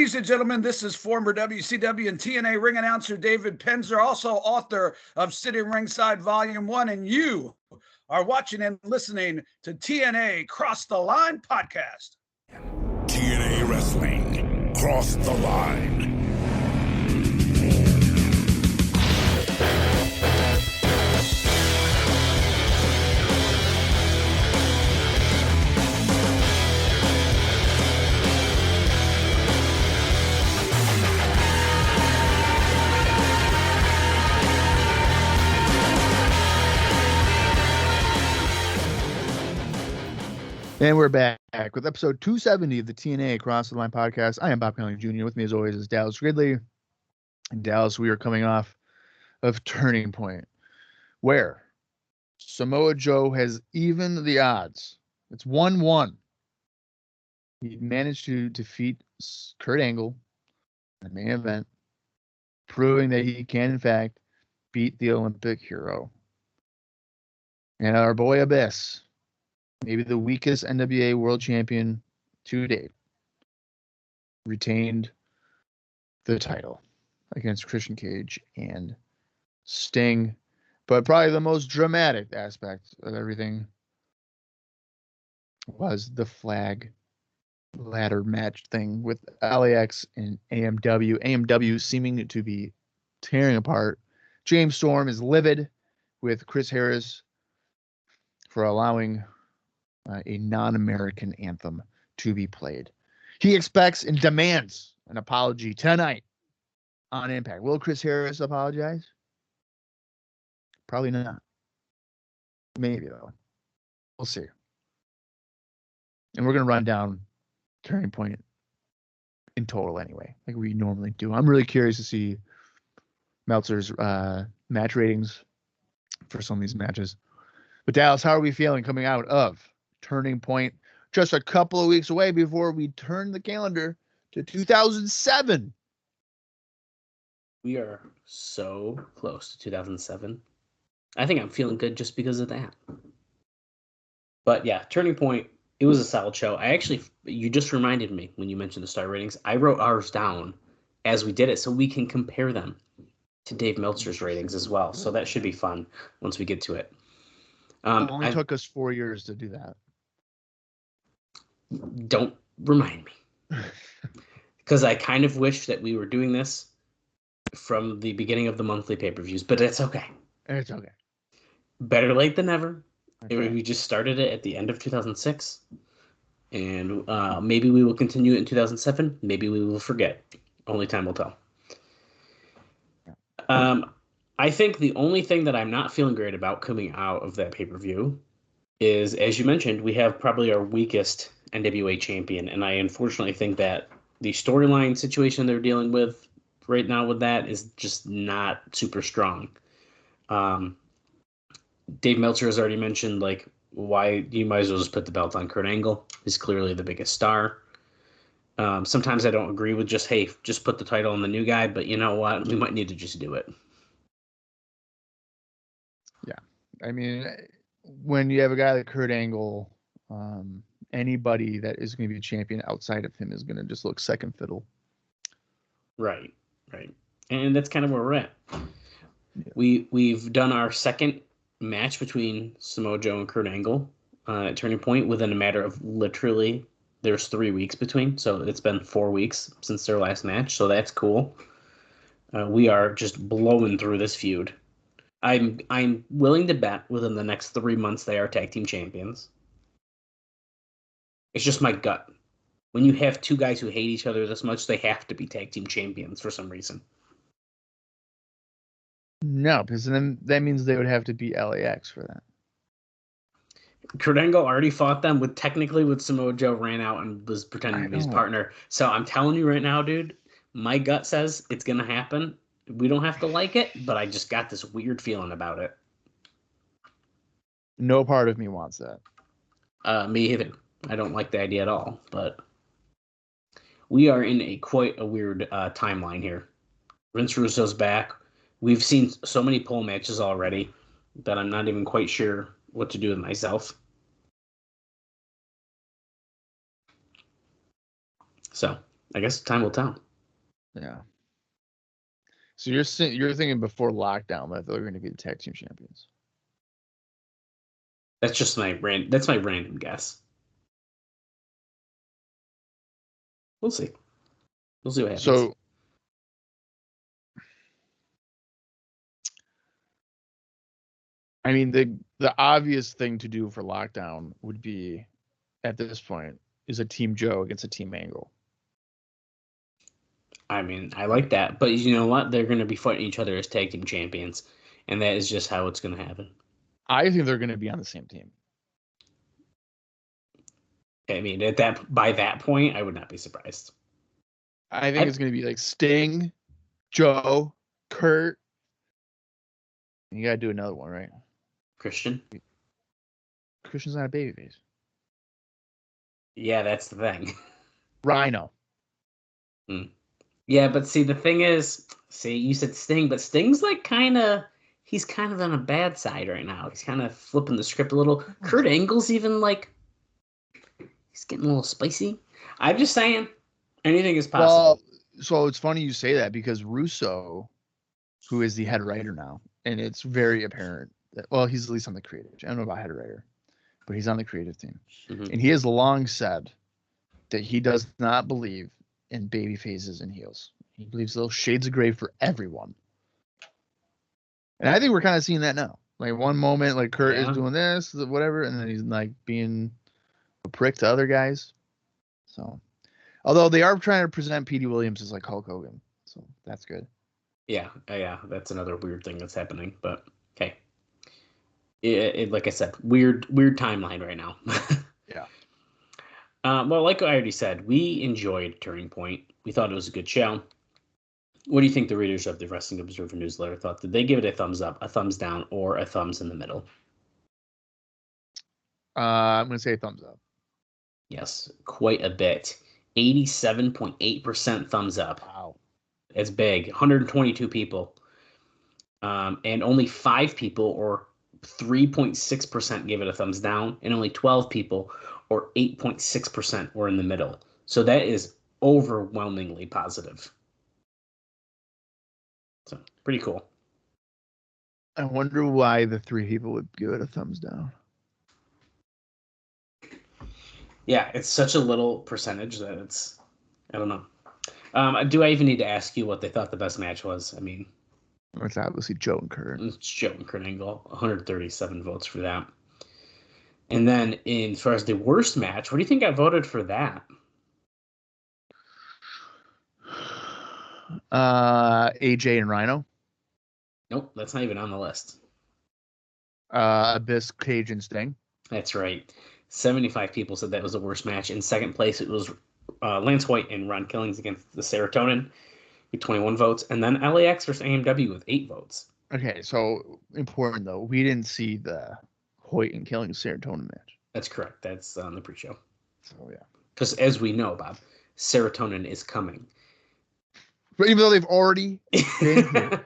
Ladies and gentlemen, this is former WCW and TNA ring announcer David Penzer, also author of Sitting Ringside Volume 1, and you are watching and listening to TNA Cross the Line podcast. TNA Wrestling, Cross the Line. And we're back with episode 270 of the TNA Cross the Line podcast. I am Colling Jr. With me, as always, is Dallas Gridley. In Dallas, we are coming off of Turning Point, where Samoa Joe has evened the odds. It's 1-1. He managed to defeat Kurt Angle in the main event, proving that he can, in fact, beat the Olympic hero. And our boy Abyss, maybe the weakest NWA World Champion to date, retained the title against Christian Cage and Sting. But probably the most dramatic aspect of everything was the flag ladder match thing with LAX and AMW. AMW seeming to be tearing apart. James Storm is livid with Chris Harris for allowing a non-American anthem to be played. He expects and demands an apology tonight on Impact. Will Chris Harris apologize? Probably not. Maybe, though. We'll see. And we're going to run down Turning Point in total anyway, like we normally do. I'm really curious to see Meltzer's match ratings for some of these matches. But Dallas, how are we feeling coming out of Turning Point, just a couple of weeks away before we turn the calendar to 2007? We are so close to 2007. I think I'm feeling good just because of that. But yeah, Turning Point, it was a solid show. You just reminded me when you mentioned the star ratings. I wrote ours down as we did it so we can compare them to Dave Meltzer's ratings as well. So that should be fun once we get to it. It only took us 4 years to do that. Don't remind me. Because I kind of wish that we were doing this from the beginning of the monthly pay-per-views, but it's okay. It's okay. Better late than never. Okay. We just started it at the end of 2006, and maybe we will continue it in 2007. Maybe we will forget. Only time will tell. I think the only thing that I'm not feeling great about coming out of that pay-per-view is, as you mentioned, we have probably our weakest NWA champion, and I unfortunately think that the storyline situation they're dealing with right now with that is just not super strong. Dave Meltzer has already mentioned, like, why you might as well just put the belt on Kurt Angle. He's clearly the biggest star. Sometimes I don't agree with just put the title on the new guy, but you know what? We might need to just do it. Yeah. I mean, when you have a guy like Kurt Angle, anybody that is going to be a champion outside of him is going to just look second fiddle. Right. And that's kind of where we're at. Yeah. We've done our second match between Samoa Joe and Kurt Angle at Turning Point within a matter of literally, there's 3 weeks between. So it's been 4 weeks since their last match. So that's cool. We are just blowing through this feud. I'm willing to bet within the next 3 months they are tag team champions. It's just my gut. When you have two guys who hate each other this much, they have to be tag team champions for some reason. No, because then that means they would have to beat LAX for that. Kurt Angle already fought them with Samoa Joe ran out and was pretending to be his partner. So I'm telling you right now, dude, my gut says it's going to happen. We don't have to like it, but I just got this weird feeling about it. No part of me wants that. Me either. I don't like the idea at all, but we are in quite a weird timeline here. Vince Russo's back. We've seen so many pole matches already that I'm not even quite sure what to do with myself. So I guess time will tell. Yeah. So you're thinking before lockdown that they're going to be the tag team champions. That's just my random guess. We'll see. We'll see what happens. So, I mean, the obvious thing to do for lockdown would be, at this point, is a Team Joe against a Team Angle. I mean, I like that, but you know what? They're going to be fighting each other as tag team champions, and that is just how it's going to happen. I think they're going to be on the same team. I mean, by that point, I would not be surprised. I think it's going to be like Sting, Joe, Kurt. You got to do another one, right? Christian? Christian's not a babyface. Yeah, that's the thing. Rhino. Yeah, but see, the thing is, you said Sting, but Sting's like he's kind of on a bad side right now. He's kind of flipping the script a little. Kurt Angle's even like, he's getting a little spicy. I'm just saying, anything is possible. Well, so it's funny you say that because Russo, who is the head writer now, and it's very apparent that, well, he's at least on the creative. I don't know about head writer, but he's on the creative team. Mm-hmm. And he has long said that he does not believe in baby faces and heels. He believes little shades of gray for everyone. And I think we're kind of seeing that now. Like one moment, like Kurt is doing this, whatever, and then he's like being a prick to other guys. So, although they are trying to present Petey Williams as like Hulk Hogan, so that's good. Yeah, that's another weird thing that's happening. But okay, it like I said, weird timeline right now. Yeah. Well, like I already said, we enjoyed Turning Point. We thought it was a good show. What do you think the readers of the Wrestling Observer newsletter thought? Did they give it a thumbs up, a thumbs down, or a thumbs in the middle? I'm going to say a thumbs up. Yes, quite a bit. 87.8% thumbs up. Wow. It's big. 122 people. And only 5 people, or 3.6%, gave it a thumbs down, and only 12 people, or 8.6%, were in the middle. So that is overwhelmingly positive. So pretty cool. I wonder why the 3 people would give it a thumbs down. Yeah, it's such a little percentage that it's, I don't know. Do I even need to ask you what they thought the best match was? I mean, it's obviously Joe and Kurt. It's Joe and Kurt Angle. 137 votes for that. And then, as far as the worst match, what do you think got voted for that? AJ and Rhino. Nope, that's not even on the list. Abyss, Cage, and Sting. That's right. 75 people said that was the worst match. In second place, it was Lance White and Ron Killings against the Serotonin with 21 votes. And then LAX versus AMW with 8 votes. Okay, so important, though. We didn't see the Hoyt and Killings Serotonin match. That's correct. That's on the pre-show. So, yeah. Because as we know, Bob, Serotonin is coming. But even though they've already been here.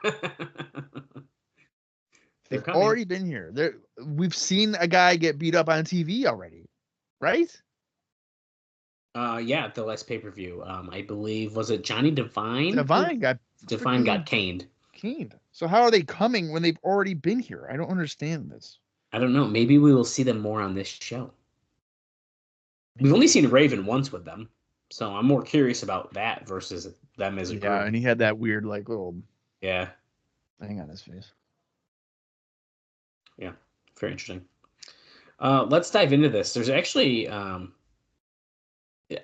They've already been here. We've seen a guy get beat up on TV already, right? Yeah, the last pay-per-view. I believe, was it Johnny Devine? Devine got caned. So how are they coming when they've already been here? I don't understand this. I don't know. Maybe we will see them more on this show. We've only seen Raven once with them, so I'm more curious about that versus them as a group. Yeah, and he had that weird little thing on his face. Yeah, very interesting. Let's dive into this. There's actually, I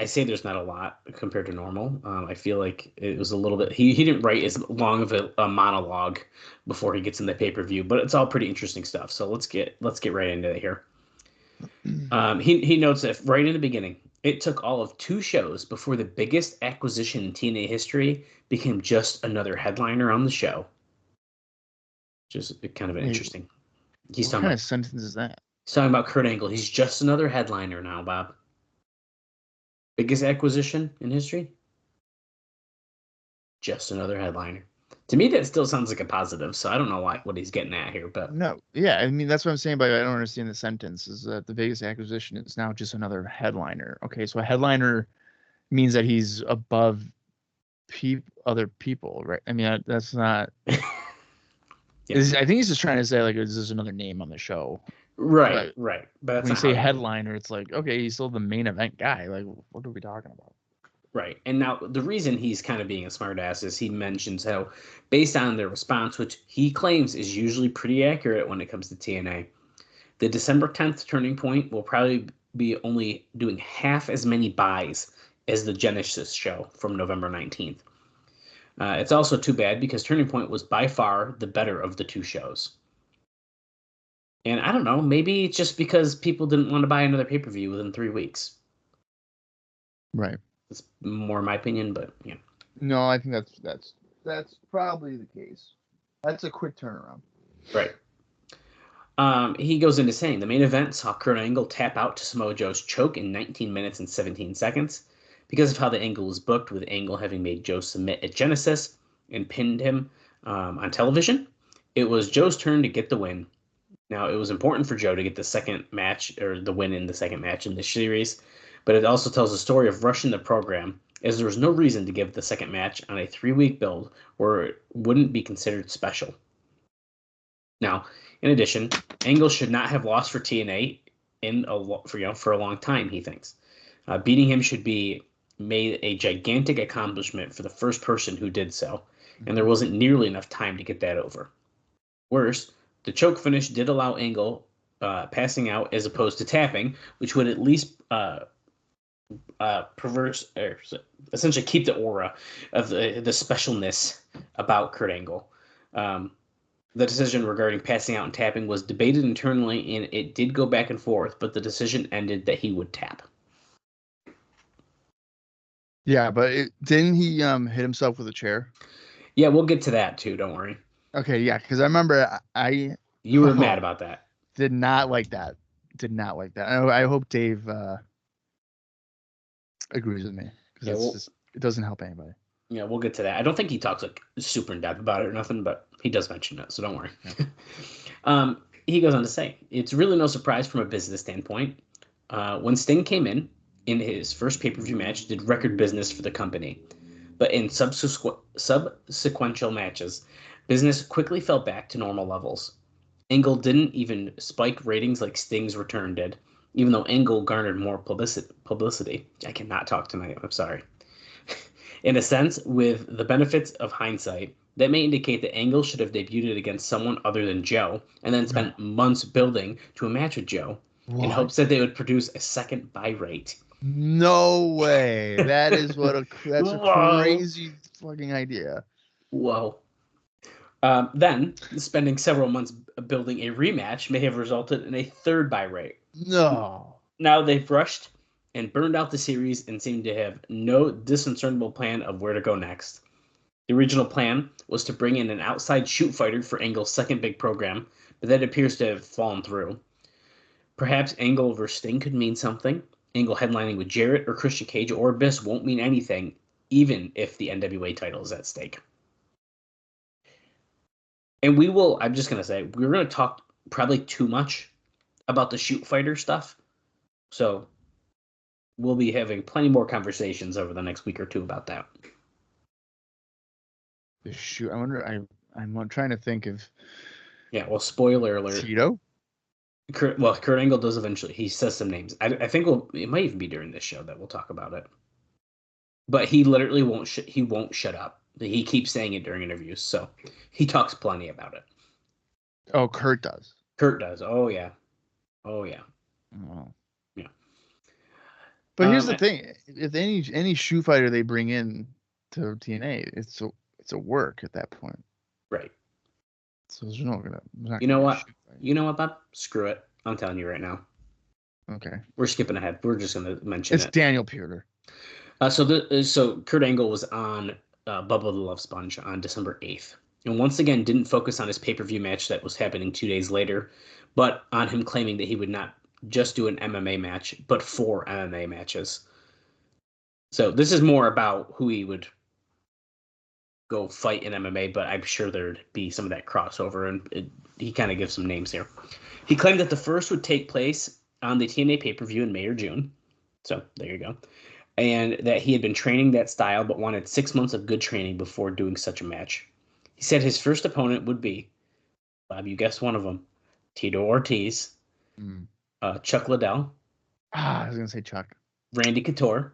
say there's not a lot compared to normal. I feel like it was a little bit. He didn't write as long of a monologue before he gets in the pay-per-view, but it's all pretty interesting stuff. So let's get right into it here. He notes that right in the beginning, it took all of 2 shows before the biggest acquisition in TNA history became just another headliner on the show. Just kind of interesting. What kind of sentence is that? He's talking about Kurt Angle. He's just another headliner now, Bob. Biggest acquisition in history? Just another headliner. To me, that still sounds like a positive, so I don't know what he's getting at here. But no, yeah, I mean, that's what I'm saying, but I don't understand the sentence, is that the biggest acquisition is now just another headliner. Okay, so a headliner means that he's above other people, right? I mean, that's not. Yeah. I think he's just trying to say like, is this another name on the show? Right. But Right. But that's when you not say how- headliner, it's like, okay, he's still the main event guy. Like, what are we talking about? Right. And now the reason he's kind of being a smartass is he mentions how, based on their response, which he claims is usually pretty accurate when it comes to TNA, the December 10th turning point will probably be only doing half as many buys as the Genesis show from November 19th. It's also too bad because Turning Point was by far the better of the two shows. And I don't know, maybe it's just because people didn't want to buy another pay-per-view within 3 weeks. Right. That's more my opinion, but yeah. No, I think that's probably the case. That's a quick turnaround. Right. He goes into saying the main event saw Kurt Angle tap out to Samoa Joe's choke in 19 minutes and 17 seconds. Because of how the angle was booked, with Angle having made Joe submit at Genesis and pinned him on television, it was Joe's turn to get the win. Now, it was important for Joe to get the second match, or the win in the second match in this series, but it also tells a story of rushing the program, as there was no reason to give the second match on a 3-week build where it wouldn't be considered special. Now, in addition, Angle should not have lost for TNA for a long time, he thinks. Beating him should be made a gigantic accomplishment for the first person who did so, and there wasn't nearly enough time to get that over. Worse, the choke finish did allow Angle passing out as opposed to tapping, which would at least essentially keep the aura of the specialness about Kurt Angle. The decision regarding passing out and tapping was debated internally, and it did go back and forth, but the decision ended that he would tap. Yeah, but didn't he hit himself with a chair? Yeah, we'll get to that too. Don't worry. Okay, yeah, because I remember You were mad about that. Did not like that. Did not like that. I hope Dave agrees with me, because it doesn't help anybody. Yeah, we'll get to that. I don't think he talks like super in depth about it or nothing, but he does mention it, so don't worry. Yeah. He goes on to say, it's really no surprise from a business standpoint. When Sting came in his first pay-per-view match, did record business for the company. But in subsequential matches, business quickly fell back to normal levels. Angle didn't even spike ratings like Sting's return did, even though Angle garnered more publicity. I cannot talk tonight, I'm sorry. In a sense, with the benefits of hindsight, that may indicate that Angle should have debuted against someone other than Joe, and then spent months building to a match with Joe in hopes that they would produce a second buy rate. No way. That is that's a crazy fucking idea. Whoa. Then, spending several months building a rematch may have resulted in a third buy rate. No. Now they've rushed and burned out the series and seem to have no discernible plan of where to go next. The original plan was to bring in an outside shoot fighter for Angle's second big program, but that appears to have fallen through. Perhaps Angle over Sting could mean something. Angle headlining with Jarrett or Christian Cage or Abyss won't mean anything, even if the NWA title is at stake. And I'm just going to say, we're going to talk probably too much about the shoot fighter stuff. So we'll be having plenty more conversations over the next week or two about that. The shoot, I wonder, I'm trying to think of. Yeah, well, spoiler alert. Tito? Kurt Angle does eventually. He says some names. I think it might even be during this show that we'll talk about it. But he literally won't shut up. He keeps saying it during interviews, so he talks plenty about it. Oh, Kurt does. Kurt does. Oh yeah. Oh. Yeah. But here's the thing: if any shoe fighter they bring in to TNA, it's a work at that point. Right. So there's no gonna. You know what? You know what, Bob? Screw it. I'm telling you right now. Okay. We're skipping ahead. We're just going to mention it. It's Daniel Puder. So Kurt Angle was on Bubba the Love Sponge on December 8th. And once again, didn't focus on his pay-per-view match that was happening 2 days later, but on him claiming that he would not just do an MMA match, but 4 MMA matches. So this is more about who he would go fight in MMA, but I'm sure there'd be some of that crossover, and he kind of gives some names here. He claimed that the first would take place on the TNA pay-per-view in May or June. So there you go. and that he had been training that style but wanted 6 months of good training before doing such a match. He said his first opponent would be, Bob, you guessed one of them, Tito Ortiz, Chuck Liddell. I was going to say Chuck. Randy Couture,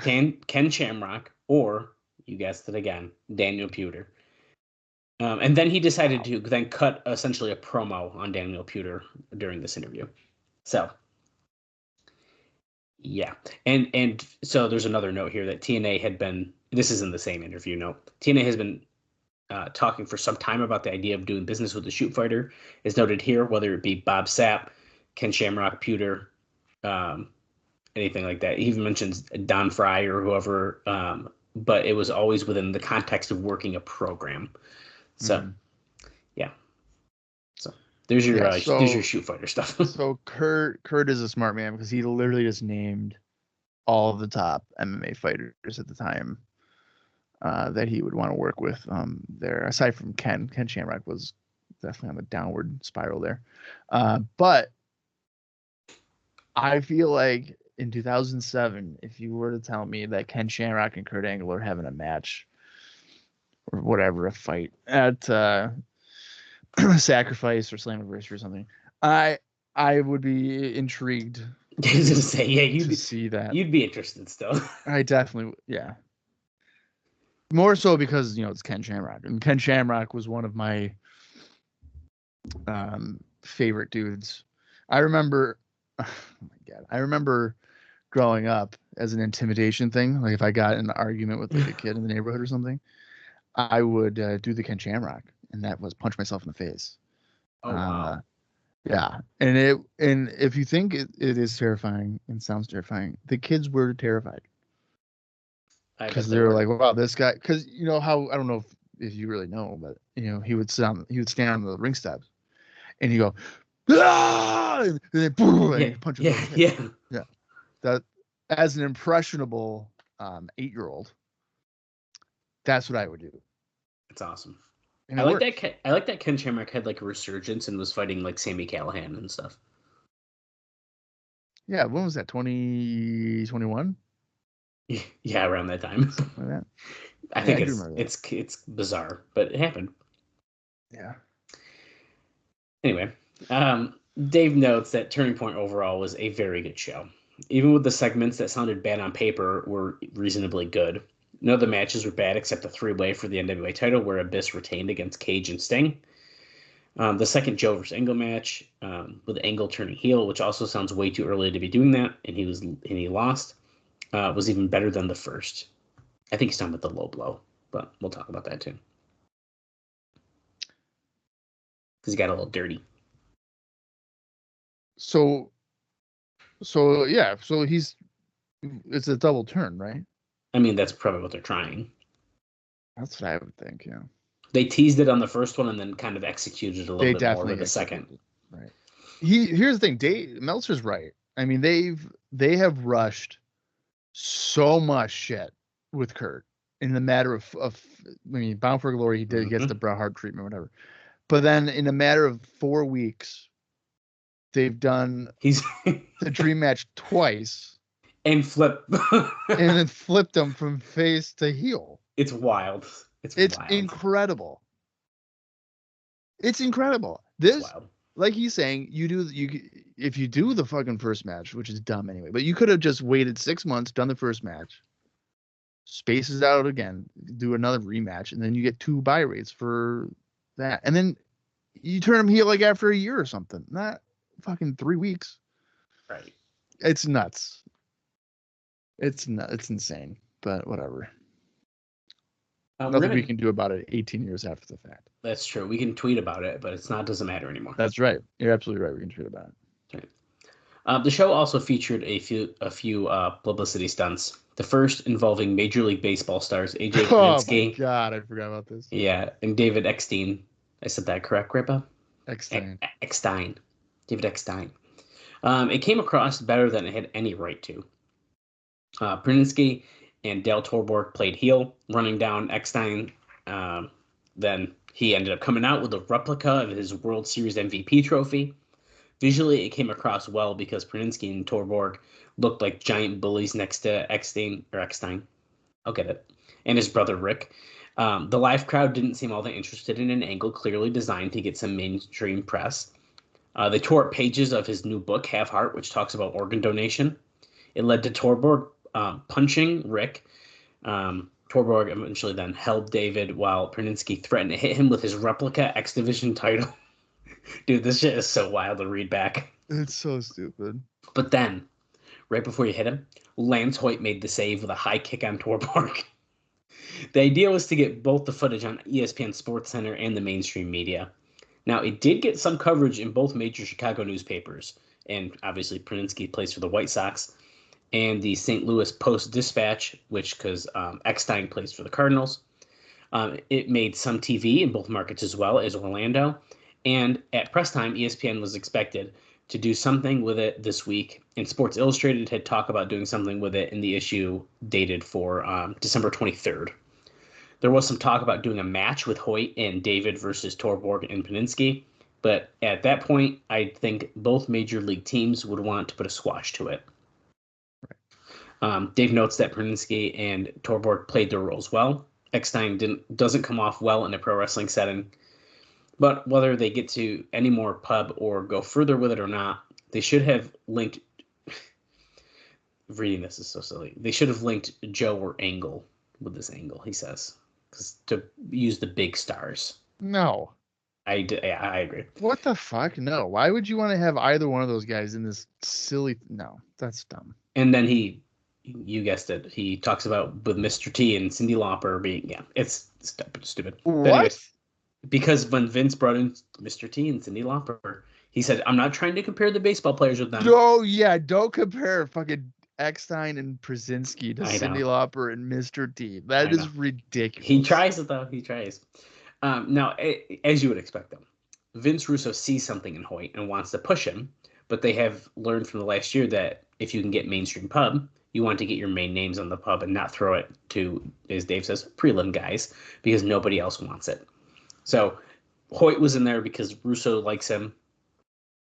Ken Shamrock, or, you guessed it again, Daniel Puder. And then he decided to then cut essentially a promo on Daniel Puder during this interview. So, yeah. And so there's another note here that TNA had been, this is in the same interview note, TNA has been talking for some time about the idea of doing business with the shoot fighter. Is noted here, whether it be Bob Sapp, Ken Shamrock, Puder, anything like that. He even mentions Don Fry or whoever, but it was always within the context of working a program. So, yeah. So there's your shoot fighter stuff. So Kurt is a smart man because he literally just named all of the top MMA fighters at the time that he would want to work with there. Aside from Ken Shamrock was definitely on the downward spiral there. But I feel like in 2007, if you were to tell me that Ken Shamrock and Kurt Angle are having a match or whatever, a fight at Sacrifice or Slammiversary or something, I would be intrigued. I was gonna say, yeah, you'd see that. You'd be interested still. I definitely, yeah. More so because it's Ken Shamrock, and Ken Shamrock was one of my favorite dudes. I remember, oh my God, I remember growing up as an intimidation thing. Like if I got in an argument with like a kid in the neighborhood or something, I would do the Ken Shamrock, and that was punch myself in the face. Oh wow. Yeah, and if you think it is terrifying and sounds terrifying, the kids were terrified because they were like, "Wow, this guy." Because how, I don't know if you really know, but he would stand on the ring steps, and he'd go, "Ah!" and then boom, and he'd punch him. Yeah. That as an impressionable 8-year-old, that's what I would do. It's awesome. I like that Ken Shamrock had like a resurgence and was fighting like Sami Callihan and stuff. Yeah, when was that? 2021? Yeah, around that time. Something like that. I think it's bizarre, but it happened. Yeah. Anyway, Dave notes that Turning Point overall was a very good show. Even with the segments that sounded bad on paper were reasonably good. None of the matches were bad except the 3-way for the NWA title where Abyss retained against Cage and Sting. The second Joe versus Angle match with Angle turning heel, which also sounds way too early to be doing that, and he lost, was even better than the first. I think he's talking about the low blow, but we'll talk about that too. Because he got a little dirty. So yeah, it's a double turn, right? I mean, that's probably what they're trying. That's what I would think, yeah. They teased it on the first one and then kind of executed a little bit more with the second. Right. Here's the thing, Meltzer's right. I mean, they have rushed so much shit with Kurt in the matter of I mean, Bound for Glory, he gets the Bret Hart treatment, whatever. But then in a matter of 4 weeks, they've done the dream match twice. And and then flipped them from face to heel. It's wild. It's wild. Incredible. It's incredible. This, like he's saying, if you do the fucking first match, which is dumb anyway, but you could have just waited 6 months, done the first match, spaces out again, do another rematch, and then you get 2 buy rates for that, and then you turn them heel like after a year or something, not fucking 3 weeks. Right. It's nuts. It's insane, but whatever. Nothing we can do about it 18 years after the fact. That's true. We can tweet about it, but doesn't matter anymore. That's right. You're absolutely right. We can tweet about it. Right. The show also featured a few publicity stunts. The first involving Major League Baseball stars AJ Kaminsky. Oh my God, I forgot about this. Yeah, and David Eckstein. I said that correct, Grandpa? Eckstein. David Eckstein. It came across better than it had any right to. Pruninsky and Dale Torborg played heel, running down Eckstein. Then he ended up coming out with a replica of his World Series MVP trophy. Visually, it came across well because Pruninsky and Torborg looked like giant bullies next to Eckstein. I'll get it. And his brother Rick. The live crowd didn't seem all that interested in an angle clearly designed to get some mainstream press. They tore up pages of his new book, Half Heart, which talks about organ donation. It led to Torborg punching Rick. Torborg eventually then held David while Praninsky threatened to hit him with his replica X Division title. Dude, this shit is so wild to read back. It's so stupid. But then, right before you hit him, Lance Hoyt made the save with a high kick on Torborg. The idea was to get both the footage on ESPN SportsCenter and the mainstream media. Now, it did get some coverage in both major Chicago newspapers, and obviously Praninsky plays for the White Sox, and the St. Louis Post-Dispatch, which, because Eckstein plays for the Cardinals. It made some TV in both markets as well as Orlando. And at press time, ESPN was expected to do something with it this week. And Sports Illustrated had talked about doing something with it in the issue dated for December 23rd. There was some talk about doing a match with Hoyt and David versus Torborg and Praninsky. But at that point, I think both major league teams would want to put a squash to it. Dave notes that Praninsky and Torborg played their roles well. Eckstein doesn't come off well in a pro wrestling setting. But whether they get to any more pub or go further with it or not, they should have linked. Reading this is so silly. They should have linked Joe or Angle with this angle, he says, because to use the big stars. No. I agree. What the fuck? No. Why would you want to have either one of those guys in this silly? No, that's dumb. And then you guessed it, he talks about with Mr. T and Cyndi Lauper being, it's stupid. What? Anyways, because when Vince brought in Mr. T and Cyndi Lauper, he said, I'm not trying to compare the baseball players with them. Oh, yeah. Don't compare fucking Eckstein and Przinsky to Cyndi Lauper and Mr. T. That is ridiculous. He tries it, though. He tries. Now, as you would expect, though, Vince Russo sees something in Hoyt and wants to push him, but they have learned from the last year that if you can get mainstream pub, you want to get your main names on the pub and not throw it to, as Dave says, prelim guys, because nobody else wants it. So Hoyt was in there because Russo likes him.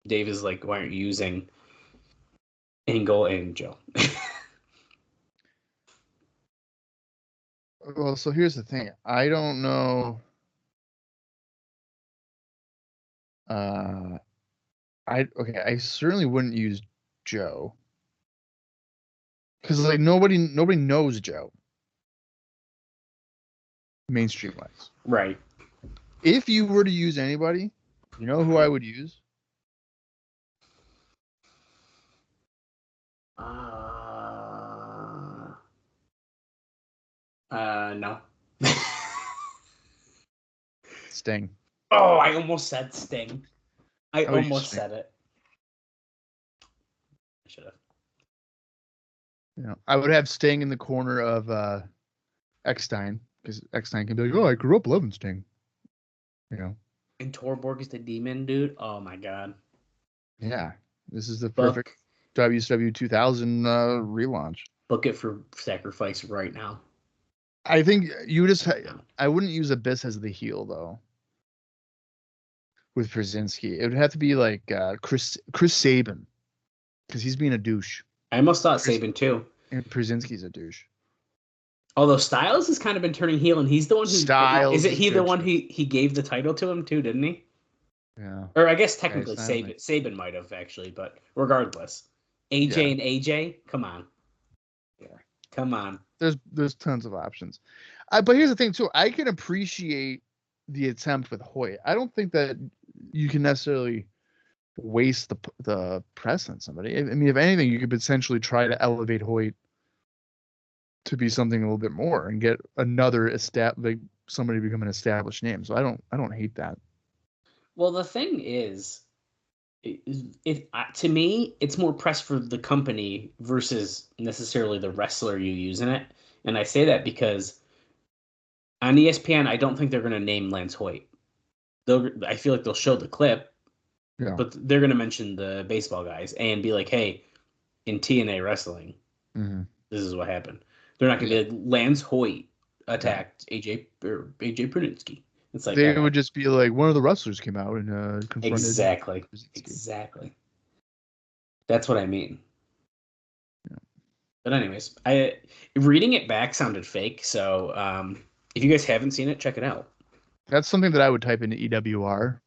Dave is like, why aren't you using Angle and Joe? Well, so here's the thing. I don't know. I certainly wouldn't use Joe. Because like nobody knows Joe. Mainstream wise. Right. If you were to use anybody, you know who I would use? No. Sting. Oh, I almost said Sting. I almost said it. I should have. You know, I would have Sting in the corner of Eckstein, because Eckstein can be like, oh, I grew up loving Sting. You know. And Torborg is the demon, dude. Oh my god. Yeah, this is the perfect WCW 2000 relaunch. Book it for Sacrifice right now. I think you just. I wouldn't use Abyss as the heel though. With Przinsky, it would have to be like Chris Sabin, because he's being a douche. I almost thought Sabin too. And Przinsky's a douche. Although Styles has kind of been turning heel, and he's the one who Styles is it. He the one he gave the title to him too, didn't he? Yeah. Or I guess technically Sabin might have actually, but regardless, AJ and AJ, come on. Yeah. Come on. There's tons of options. But here's the thing too. I can appreciate the attempt with Hoyt. I don't think that you can necessarily waste the press on somebody. I mean, if anything, you could potentially try to elevate Hoyt to be something a little bit more and get another somebody become an established name. So I don't hate that. Well, the thing is, to me, it's more press for the company versus necessarily the wrestler you use in it. And I say that because on ESPN, I don't think they're going to name Lance Hoyt. I feel like they'll show the clip, but they're going to mention the baseball guys and be like, hey, in TNA wrestling, this is what happened. They're not going to be like, Lance Hoyt attacked AJ Praninsky. It's like they would just be like, one of the wrestlers came out and confronted. Exactly. That's what I mean. But anyways, I reading it back sounded fake. So if you guys haven't seen it, check it out. That's something that I would type into EWR.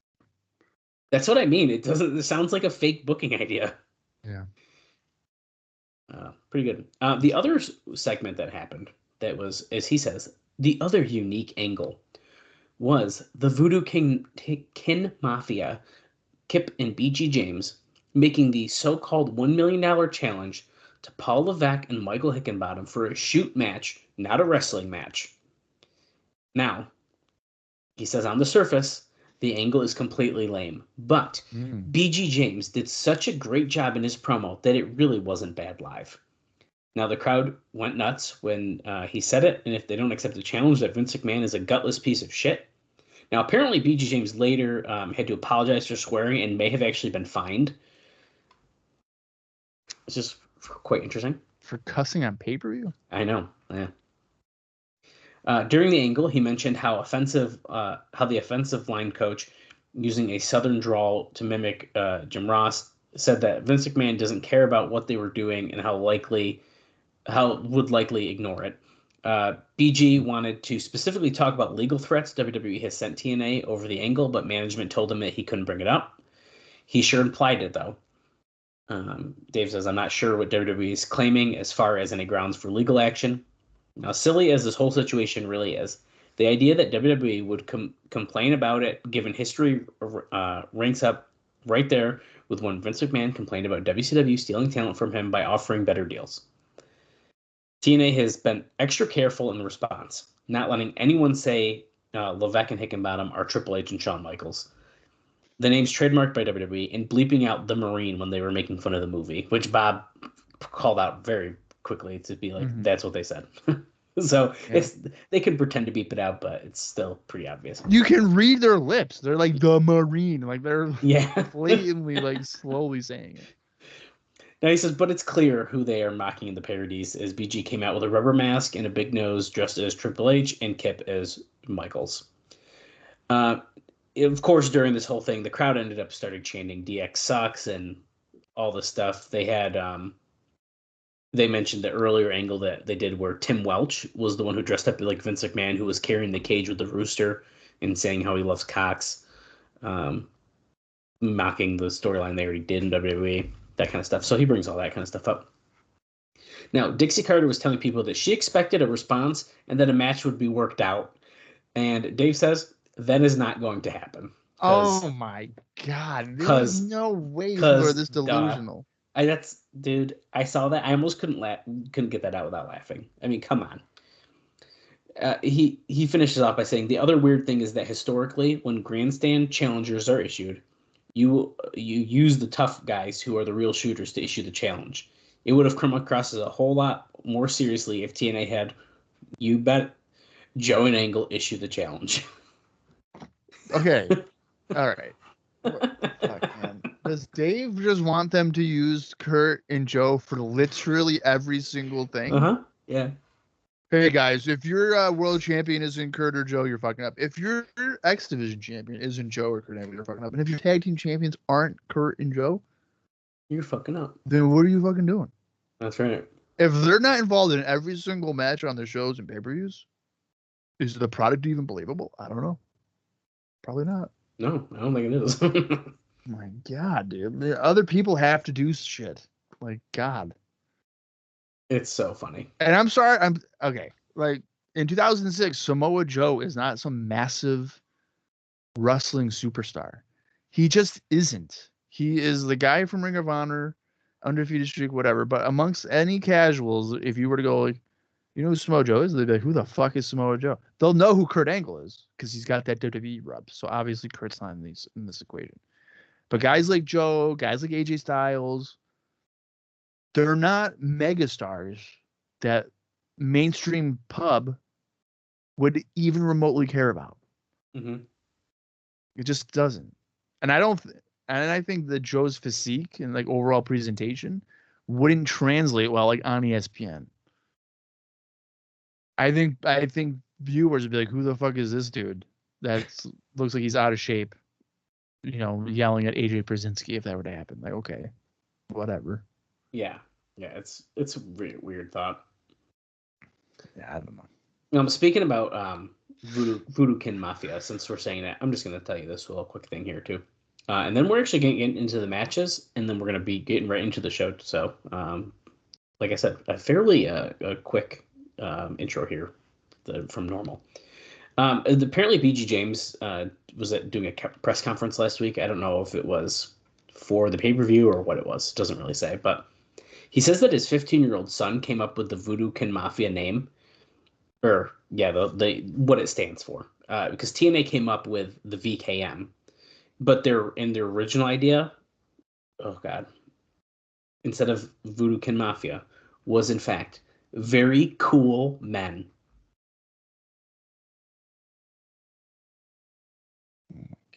That's what I mean. It doesn't. It sounds like a fake booking idea. Yeah. Pretty good. The other segment that happened that was, as he says, the other unique angle was the Voodoo Kin Mafia, Kip and BG James, making the so-called $1 million challenge to Paul Levesque and Michael Hickenbottom for a shoot match, not a wrestling match. Now, he says on the surface, the angle is completely lame, but BG James did such a great job in his promo that it really wasn't bad live. Now, the crowd went nuts when he said it, and if they don't accept the challenge, that Vince McMahon is a gutless piece of shit. Now, apparently, BG James later had to apologize for swearing and may have actually been fined. It's just quite interesting. For cussing on pay-per-view? I know, yeah. During the angle, he mentioned how the offensive line coach, using a southern drawl to mimic Jim Ross, said that Vince McMahon doesn't care about what they were doing and how would likely ignore it. BG wanted to specifically talk about legal threats WWE has sent TNA over the angle, but management told him that he couldn't bring it up. He sure implied it, though. Dave says, I'm not sure what WWE is claiming as far as any grounds for legal action. Now, silly as this whole situation really is, the idea that WWE would complain about it, given history, ranks up right there with when Vince McMahon complained about WCW stealing talent from him by offering better deals. TNA has been extra careful in the response, not letting anyone say Levesque and Hickenbottom are Triple H and Shawn Michaels. The name's trademarked by WWE, and bleeping out the Marine when they were making fun of the movie, which Bob called out very quickly to be like, that's what they said. So they could pretend to beep it out, but it's still pretty obvious. You can read their lips. They're like the Marine. Like they're blatantly like slowly saying it. Now he says, but it's clear who they are mocking in the parodies, as BG came out with a rubber mask and a big nose dressed as Triple H and Kip as Michaels. Of course, during this whole thing, the crowd ended up started chanting DX sucks and all this stuff. They had they mentioned the earlier angle that they did where Tim Welch was the one who dressed up like Vince McMahon, who was carrying the cage with the rooster and saying how he loves cocks, mocking the storyline they already did in WWE, that kind of stuff. So he brings all that kind of stuff up. Now, Dixie Carter was telling people that she expected a response and that a match would be worked out. And Dave says that is not going to happen. Oh my God. There's no way you are this delusional. Dude, I saw that. I almost couldn't get that out without laughing. I mean, come on. He finishes off by saying the other weird thing is that historically, when grandstand challengers are issued, you use the tough guys who are the real shooters to issue the challenge. It would have come across as a whole lot more seriously if TNA had, you bet, Joe and Angle issue the challenge. Okay. All right. Fuck, man. Does Dave just want them to use Kurt and Joe for literally every single thing? Yeah. Hey guys, if your world champion isn't Kurt or Joe, you're fucking up. If your X Division champion isn't Joe or Kurt Angle, you're fucking up. And if your tag team champions aren't Kurt and Joe, you're fucking up. Then what are you fucking doing? That's right. If they're not involved in every single match on their shows and pay-per-views, is the product even believable? I don't know. Probably not. No, I don't think it is. My God, dude. Other people have to do shit. Like, God. It's so funny. And I'm sorry. Okay. Like, in 2006, Samoa Joe is not some massive wrestling superstar. He just isn't. He is the guy from Ring of Honor, undefeated streak, whatever. But amongst any casuals, if you were to go, like, you know who Samoa Joe is? They'd be like, who the fuck is Samoa Joe? They'll know who Kurt Angle is because he's got that WWE rub. So obviously Kurt's not in this equation. But guys like Joe, guys like AJ Styles, they're not megastars that mainstream pub would even remotely care about. Mm-hmm. It just doesn't. And I think that Joe's physique and like overall presentation wouldn't translate well like on ESPN. I think viewers would be like, who the fuck is this dude that looks like he's out of shape, you know, yelling at AJ Przinsky if that were to happen. Like, okay, whatever. Yeah. Yeah, it's a weird thought. Yeah, I don't know. Speaking about Voodoo Kin Mafia, since we're saying that, I'm just going to tell you this little quick thing here too. And then we're actually going to get into the matches, and then we're going to be getting right into the show. So, like I said, a fairly a quick intro here from normal. Apparently, BG James was doing a press conference last week. I don't know if it was for the pay-per-view or what it was. It doesn't really say. But he says that his 15-year-old son came up with the Voodoo Kin Mafia name. Or, yeah, the what it stands for. Because TNA came up with the VKM. But their original idea, oh, God, instead of Voodoo Kin Mafia, was, in fact, Very Cool Men.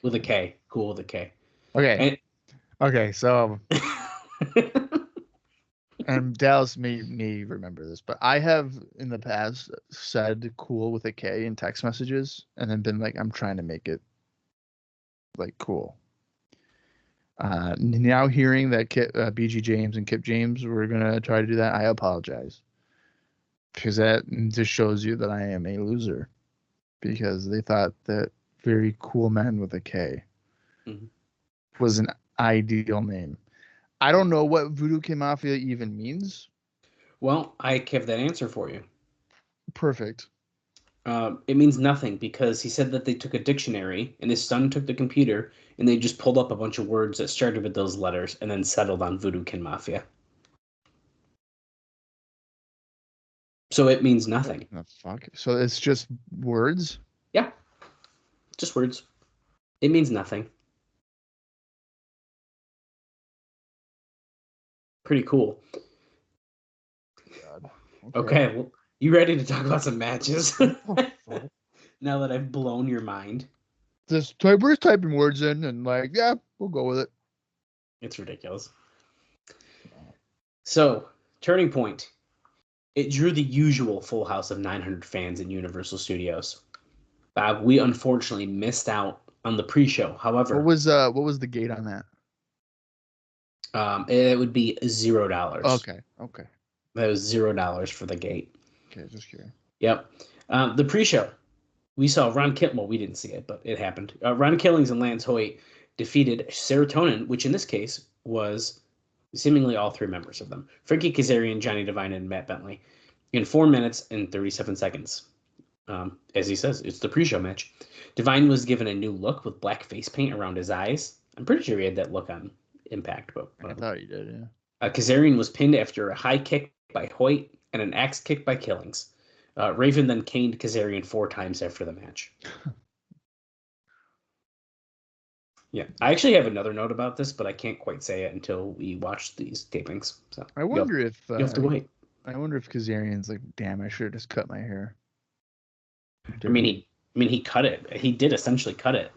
With a K. Cool with a K. Okay. Okay, so and Dallas may remember this, but I have in the past said cool with a K in text messages and then been like, I'm trying to make it like cool. Now hearing that BG James and Kip James were going to try to do that, I apologize. Because that just shows you that I am a loser. Because they thought that Very Cool Men with a K was an ideal name. I don't know what Voodoo Kin Mafia even means. Well, I have that answer for you. Perfect. It means nothing because he said that they took a dictionary and his son took the computer and they just pulled up a bunch of words that started with those letters and then settled on Voodoo Kin Mafia. So it means nothing. What the fuck? So it's just words? Yeah. Just words. It means nothing. Pretty cool. God. Okay, well, you ready to talk about some matches? Now that I've blown your mind. We're typing words in and like, yeah, we'll go with it. It's ridiculous. So, turning point. It drew the usual full house of 900 fans in Universal Studios. We unfortunately missed out on the pre-show. However, what was the gate on that? It would be $0. Okay. That was $0 for the gate. Okay, just curious. Yep. The pre-show, we saw Ron Killings. Well, we didn't see it, but it happened. Ron Killings and Lance Hoyt defeated Serotonin, which in this case was seemingly all three members of them: Frankie Kazarian, Johnny Devine, and Matt Bentley, in 4 minutes and 37 seconds. As he says, it's the pre-show match. Devine was given a new look with black face paint around his eyes. I'm pretty sure he had that look on Impact, but I thought he did, yeah. Kazarian was pinned after a high kick by Hoyt and an axe kick by Killings. Raven then caned Kazarian 4 times after the match. Yeah, I actually have another note about this, but I can't quite say it until we watch these tapings. So I wonder if you have to wait. I wonder if Kazarian's like, damn, I should have just cut my hair. I mean, he cut it. He did essentially cut it,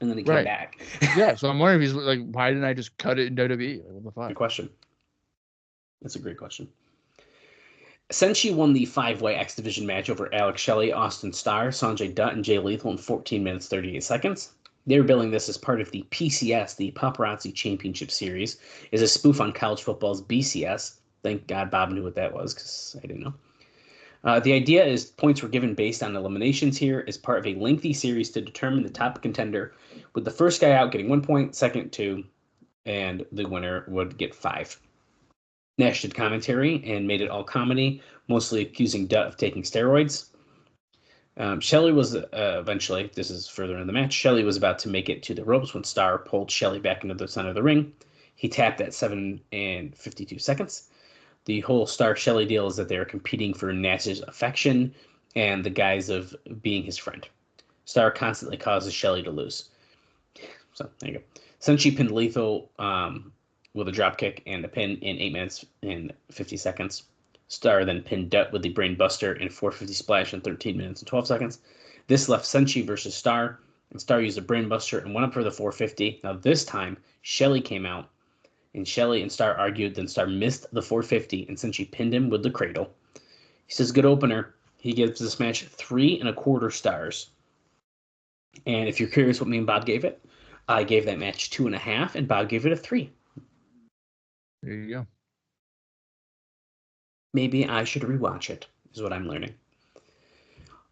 and then he came back. Yeah, so I'm wondering if he's like, why didn't I just cut it in WWE? Like, what the fuck? Good question. That's a great question. Senshi won the 5-way X Division match over Alex Shelley, Austin Starr, Sanjay Dutt, and Jay Lethal in 14 minutes 38 seconds. They were billing this as part of the PCS, the Paparazzi Championship Series, is a spoof on college football's BCS. Thank God Bob knew what that was, because I didn't know. The idea is points were given based on eliminations here as part of a lengthy series to determine the top contender, with the first guy out getting 1 point, second 2, and the winner would get 5. Nash did commentary and made it all comedy, mostly accusing Dutt of taking steroids. Shelley was eventually, this is further in the match, Shelley was about to make it to the ropes when Starr pulled Shelley back into the center of the ring. He tapped at 7 and 52 seconds. The whole Starr-Shelley deal is that they are competing for Nash's affection and the guise of being his friend. Starr constantly causes Shelley to lose. So, there you go. Senshi pinned Lethal with a dropkick and a pin in 8 minutes and 50 seconds. Starr then pinned Dutt with the Brain Buster in 450 splash in 13 minutes and 12 seconds. This left Senshi versus Starr, and Starr used a Brain Buster and went up for the 450. Now this time, Shelley came out, and Shelley and Starr argued, then Starr missed the 450, and Senshi pinned him with the cradle. He says, good opener. He gives this match 3 1/4 stars. And if you're curious what me and Bob gave it, I gave that match 2.5, and Bob gave it a 3. There you go. Maybe I should rewatch it, is what I'm learning.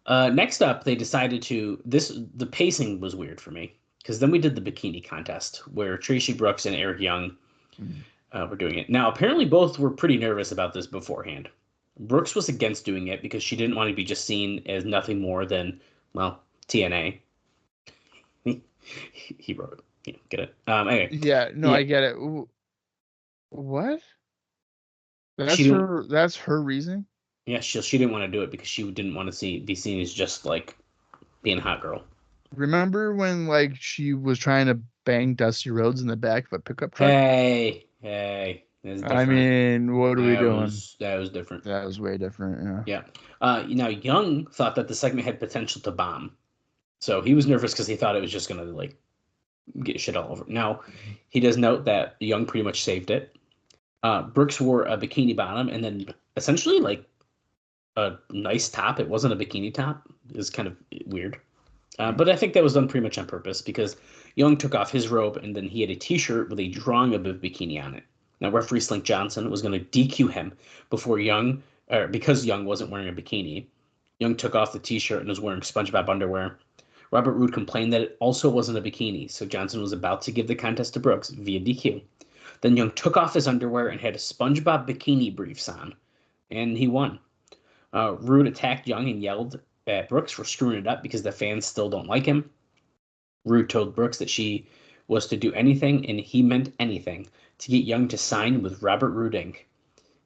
Next up, they decided the pacing was weird for me, because then we did the bikini contest, where Tracy Brooks and Eric Young were doing it. Now, apparently both were pretty nervous about this beforehand. Brooks was against doing it because she didn't want to be just seen as nothing more than, well, TNA. He wrote it. Get it? Anyway. Yeah, no, Yeah. I get it. What? That's her reasoning? Yeah, she didn't want to do it because she didn't want to be seen as just like being a hot girl. Remember when like she was trying to bang Dusty Rhodes in the back of a pickup truck? Hey. I mean, what are we doing? That was different. That was way different. Yeah. Now Young thought that the segment had potential to bomb, so he was nervous because he thought it was just gonna like get shit all over. Now he does note that Young pretty much saved it. Brooks wore a bikini bottom and then essentially like a nice top. It wasn't a bikini top. It was kind of weird. But I think that was done pretty much on purpose because Young took off his robe and then he had a t-shirt with a drawing of a bikini on it. Now, referee Slink Johnson was going to DQ him because Young wasn't wearing a bikini. Young took off the t-shirt and was wearing SpongeBob underwear. Robert Roode complained that it also wasn't a bikini, so Johnson was about to give the contest to Brooks via DQ. Then Young took off his underwear and had a SpongeBob bikini briefs on, and he won. Roode attacked Young and yelled at Brooks for screwing it up because the fans still don't like him. Roode told Brooks that she was to do anything, and he meant anything, to get Young to sign with Robert Roode Inc.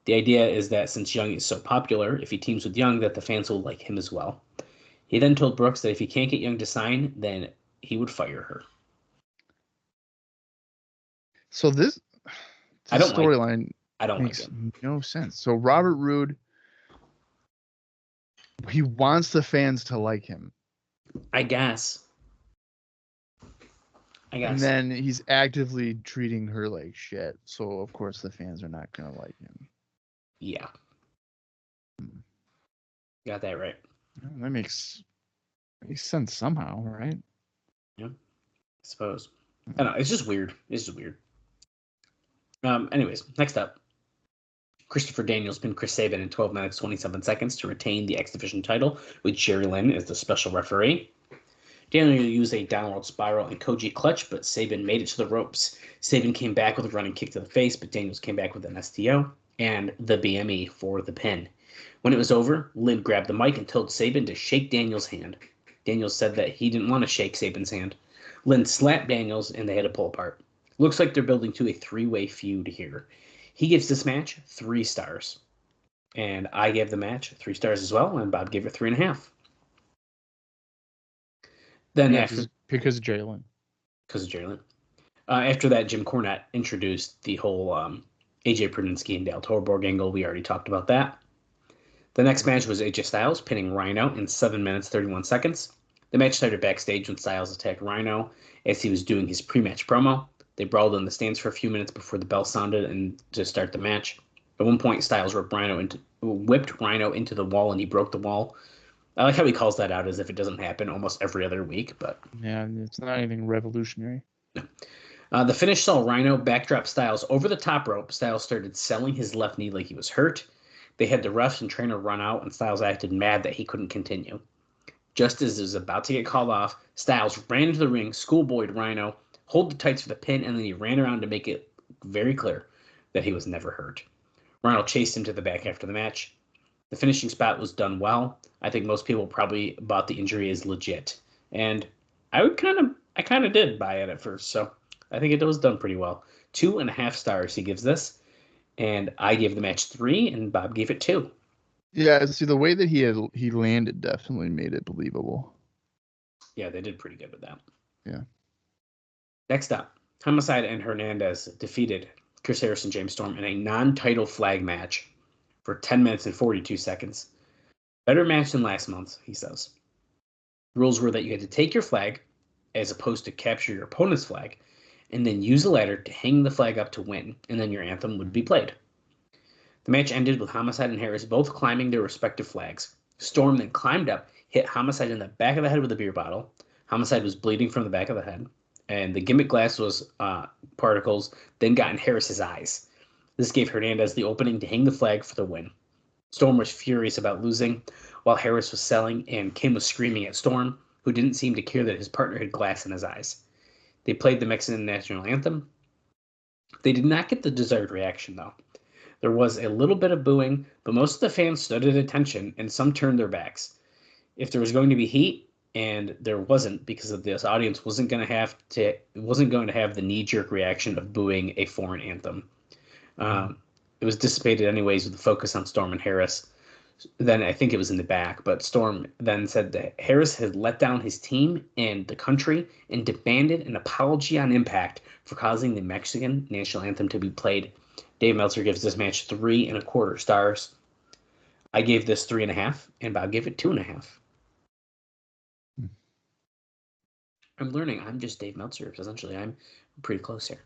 The idea is that since Young is so popular, if he teams with Young, that the fans will like him as well. He then told Brooks that if he can't get Young to sign, then he would fire her. So this storyline makes no sense. So Robert Roode, he wants the fans to like him. I guess. And then he's actively treating her like shit. So of course the fans are not gonna like him. Yeah. Got that right. That makes sense somehow, right? Yeah. I suppose. I don't know. It's just weird. Anyways, next up. Christopher Daniels pinned Chris Sabin in 12 minutes, 27 seconds to retain the X Division title with Jerry Lynn as the special referee. Daniel used a downward spiral and Koji clutch, but Sabin made it to the ropes. Sabin came back with a running kick to the face, but Daniels came back with an STO and the BME for the pin. When it was over, Lynn grabbed the mic and told Sabin to shake Daniels' hand. Daniels said that he didn't want to shake Sabin's hand. Lynn slapped Daniels and they had to pull apart. Looks like they're building to a three-way feud here. He gives this match 3 stars. And I gave the match 3 stars as well, and Bob gave it 3.5. Then because of Jalen. Because of Jalen. After that, Jim Cornette introduced the whole AJ Prudensky and Dale Torborg angle. We already talked about that. The next match was AJ Styles pinning Rhino in 7 minutes, 31 seconds. The match started backstage when Styles attacked Rhino as he was doing his pre-match promo. They brawled in the stands for a few minutes before the bell sounded and to start the match. At one point, Styles whipped Rhino into the wall and he broke the wall. I like how he calls that out as if it doesn't happen almost every other week, but yeah, it's not anything revolutionary. No. The finish saw Rhino backdrop Styles over the top rope. Styles started selling his left knee like he was hurt. They had the refs and trainer run out, and Styles acted mad that he couldn't continue. Just as it was about to get called off, Styles ran into the ring, schoolboyed Rhino, hold the tights for the pin, and then he ran around to make it very clear that he was never hurt. Rhino chased him to the back after the match. The finishing spot was done well. I think most people probably bought the injury as legit. And I kind of did buy it at first, so I think it was done pretty well. 2.5 stars he gives this. And I gave the match 3, and Bob gave it 2. Yeah, see, the way that he landed definitely made it believable. Yeah, they did pretty good with that. Yeah. Next up, Homicide and Hernandez defeated Chris Harris and James Storm in a non-title flag match for 10 minutes and 42 seconds. Better match than last month, he says. The rules were that you had to take your flag, as opposed to capture your opponent's flag, and then use a ladder to hang the flag up to win, and then your anthem would be played. The match ended with Homicide and Harris both climbing their respective flags. Storm then climbed up, hit Homicide in the back of the head with a beer bottle. Homicide was bleeding from the back of the head, and the gimmick glass was particles then got in Harris's eyes. This gave Hernandez the opening to hang the flag for the win. Storm was furious about losing, while Harris was selling, and Kim was screaming at Storm, who didn't seem to care that his partner had glass in his eyes. They played the Mexican national anthem. They did not get the desired reaction, though. There was a little bit of booing, but most of the fans stood at attention, and some turned their backs. If there was going to be heat, and there wasn't, because of this audience wasn't going to have the knee-jerk reaction of booing a foreign anthem. It was dissipated anyways with the focus on Storm and Harris. Then I think it was in the back, but Storm then said that Harris had let down his team and the country and demanded an apology on Impact for causing the Mexican national anthem to be played. Dave Meltzer gives this match 3.25 stars. I gave this 3.5, and Bob gave it 2.5. I'm learning. I'm just Dave Meltzer. Essentially, I'm pretty close here.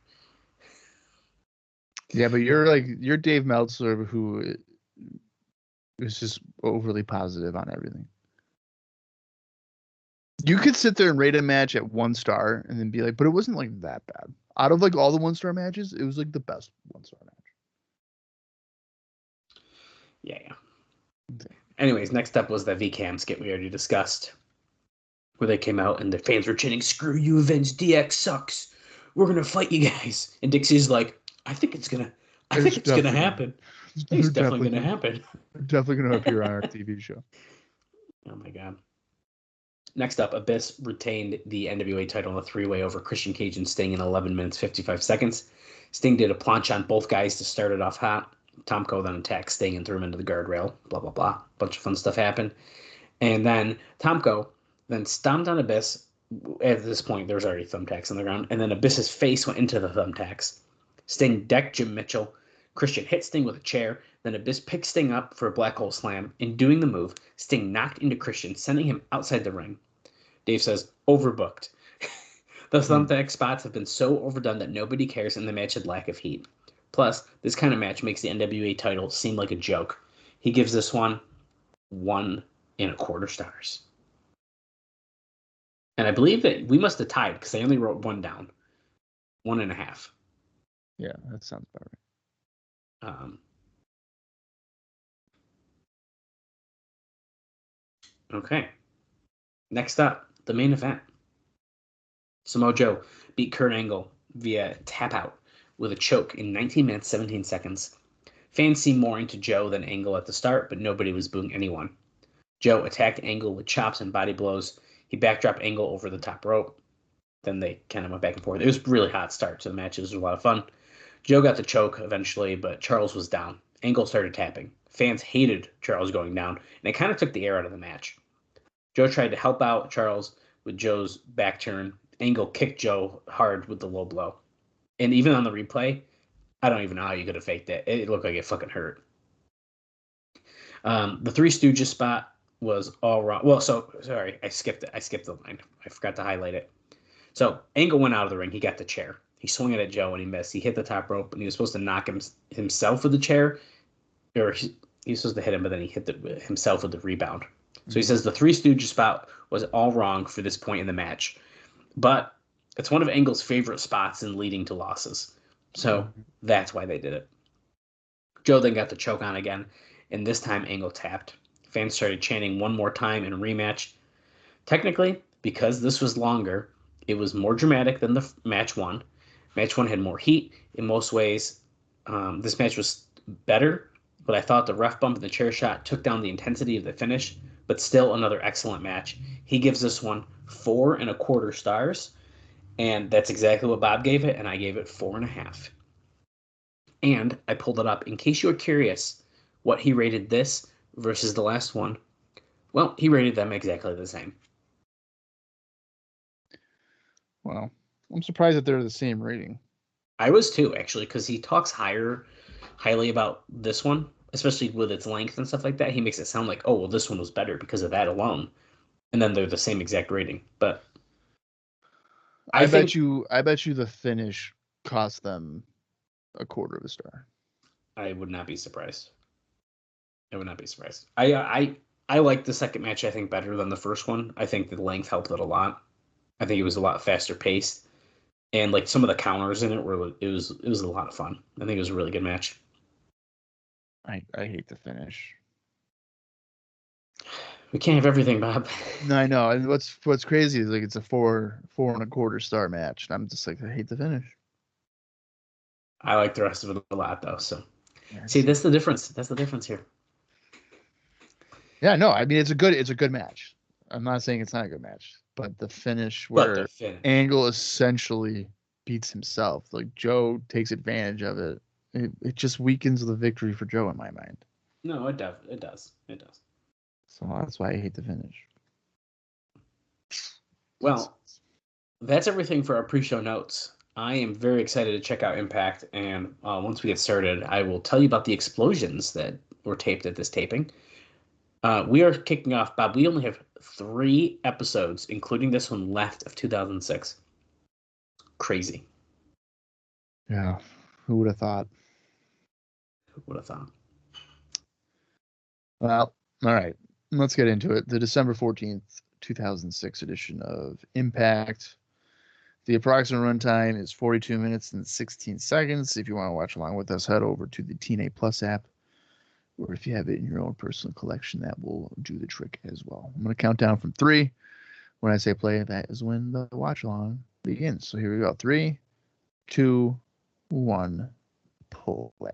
Yeah, but you're Dave Meltzer, who is just overly positive on everything. You could sit there and rate a match at 1 star and then be like, but it wasn't like that bad. Out of like all the 1-star matches, it was like the best 1-star match. Yeah. Okay. Anyways, next up was the VCAM skit we already discussed, where they came out and the fans were chanting, "Screw you, Vince, DX sucks. We're gonna fight you guys." And Dixie's like, I think it's gonna happen. It's definitely gonna happen. Definitely gonna appear on our TV show. Oh my god. Next up, Abyss retained the NWA title in a 3-way over Christian Cage and Sting in 11 minutes 55 seconds. Sting did a planche on both guys to start it off hot. Tomko then attacked Sting and threw him into the guardrail. Blah blah blah. Bunch of fun stuff happened. And then Tomko then stomped on Abyss. At this point, there was already thumbtacks on the ground. And then Abyss's face went into the thumbtacks. Sting decked Jim Mitchell. Christian hit Sting with a chair. Then Abyss picked Sting up for a black hole slam. In doing the move, Sting knocked into Christian, sending him outside the ring. Dave says, overbooked. The thumbtack spots have been so overdone that nobody cares, and the match had lack of heat. Plus, this kind of match makes the NWA title seem like a joke. He gives this one 1.25 stars. And I believe that we must have tied because I only wrote 1 down. 1.5. Yeah, that sounds about right. Okay. Next up, the main event. Samoa Joe beat Kurt Angle via tap out with a choke in 19 minutes, 17 seconds. Fans seemed more into Joe than Angle at the start, but nobody was booing anyone. Joe attacked Angle with chops and body blows. He backdropped Angle over the top rope. Then they kind of went back and forth. It was a really hot start to the match. It was a lot of fun. Joe got the choke eventually, but Charles was down. Angle started tapping. Fans hated Charles going down, and it kind of took the air out of the match. Joe tried to help out Charles with Joe's back turn. Angle kicked Joe hard with the low blow. And even on the replay, I don't even know how you could have faked it. It looked like it fucking hurt. The Three Stooges spot was all wrong. Well, so, sorry, I skipped it. I skipped the line. I forgot to highlight it. So, Angle went out of the ring. He got the chair. He swung it at Joe and he missed. He hit the top rope and he was supposed to knock himself with the chair. Or he was supposed to hit him, but then he hit himself with the rebound. So he says the Three Stooges spot was all wrong for this point in the match. But it's one of Angle's favorite spots in leading to losses. So that's why they did it. Joe then got the choke on again, and this time Angle tapped. Fans started chanting one more time in a rematch. Technically, because this was longer, it was more dramatic than the match one. Match one had more heat. In most ways, this match was better, but I thought the ref bump and the chair shot took down the intensity of the finish, but still another excellent match. He gives this one 4.25 stars, and that's exactly what Bob gave it, and I gave it 4.5. And I pulled it up in case you were curious what he rated this versus the last one. Well, he rated them exactly the same. Well, I'm surprised that they're the same rating. I was too, actually, because he talks highly about this one, especially with its length and stuff like that. He makes it sound like, oh, well, this one was better because of that alone. And then they're the same exact rating. But I bet you the finish cost them 1/4 star. I would not be surprised. I like the second match, I think, better than the first one. I think the length helped it a lot. I think it was a lot faster paced. And like some of the counters in it it was a lot of fun. I think it was a really good match. I hate the finish. We can't have everything, Bob. No, I know. And what's crazy is like it's a 4.25 star match, and I'm just like, I hate the finish. I like the rest of it a lot, though. So, Yeah, see, that's the difference. That's the difference here. Yeah, no, I mean it's a good match. I'm not saying it's not a good match, but the finish But where the finish. Angle essentially beats himself, like Joe takes advantage of it. It just weakens the victory for Joe in my mind. No, it does. It does. It does. So that's why I hate the finish. Well, that's everything for our pre-show notes. I am very excited to check out Impact, and once we get started, I will tell you about the explosions that were taped at this taping. We are kicking off, Bob. We only have 3 episodes, including this one, left of 2006. Crazy. Yeah, who would have thought? Who would have thought? Well, all right, let's get into it. The December 14th, 2006 edition of Impact. The approximate runtime is 42 minutes and 16 seconds. If you want to watch along with us, head over to the TNA Plus app, or if you have it in your own personal collection, that will do the trick as well. I'm going to count down from 3. When I say play, that is when the watch along begins. So here we go. 3, 2, 1, play.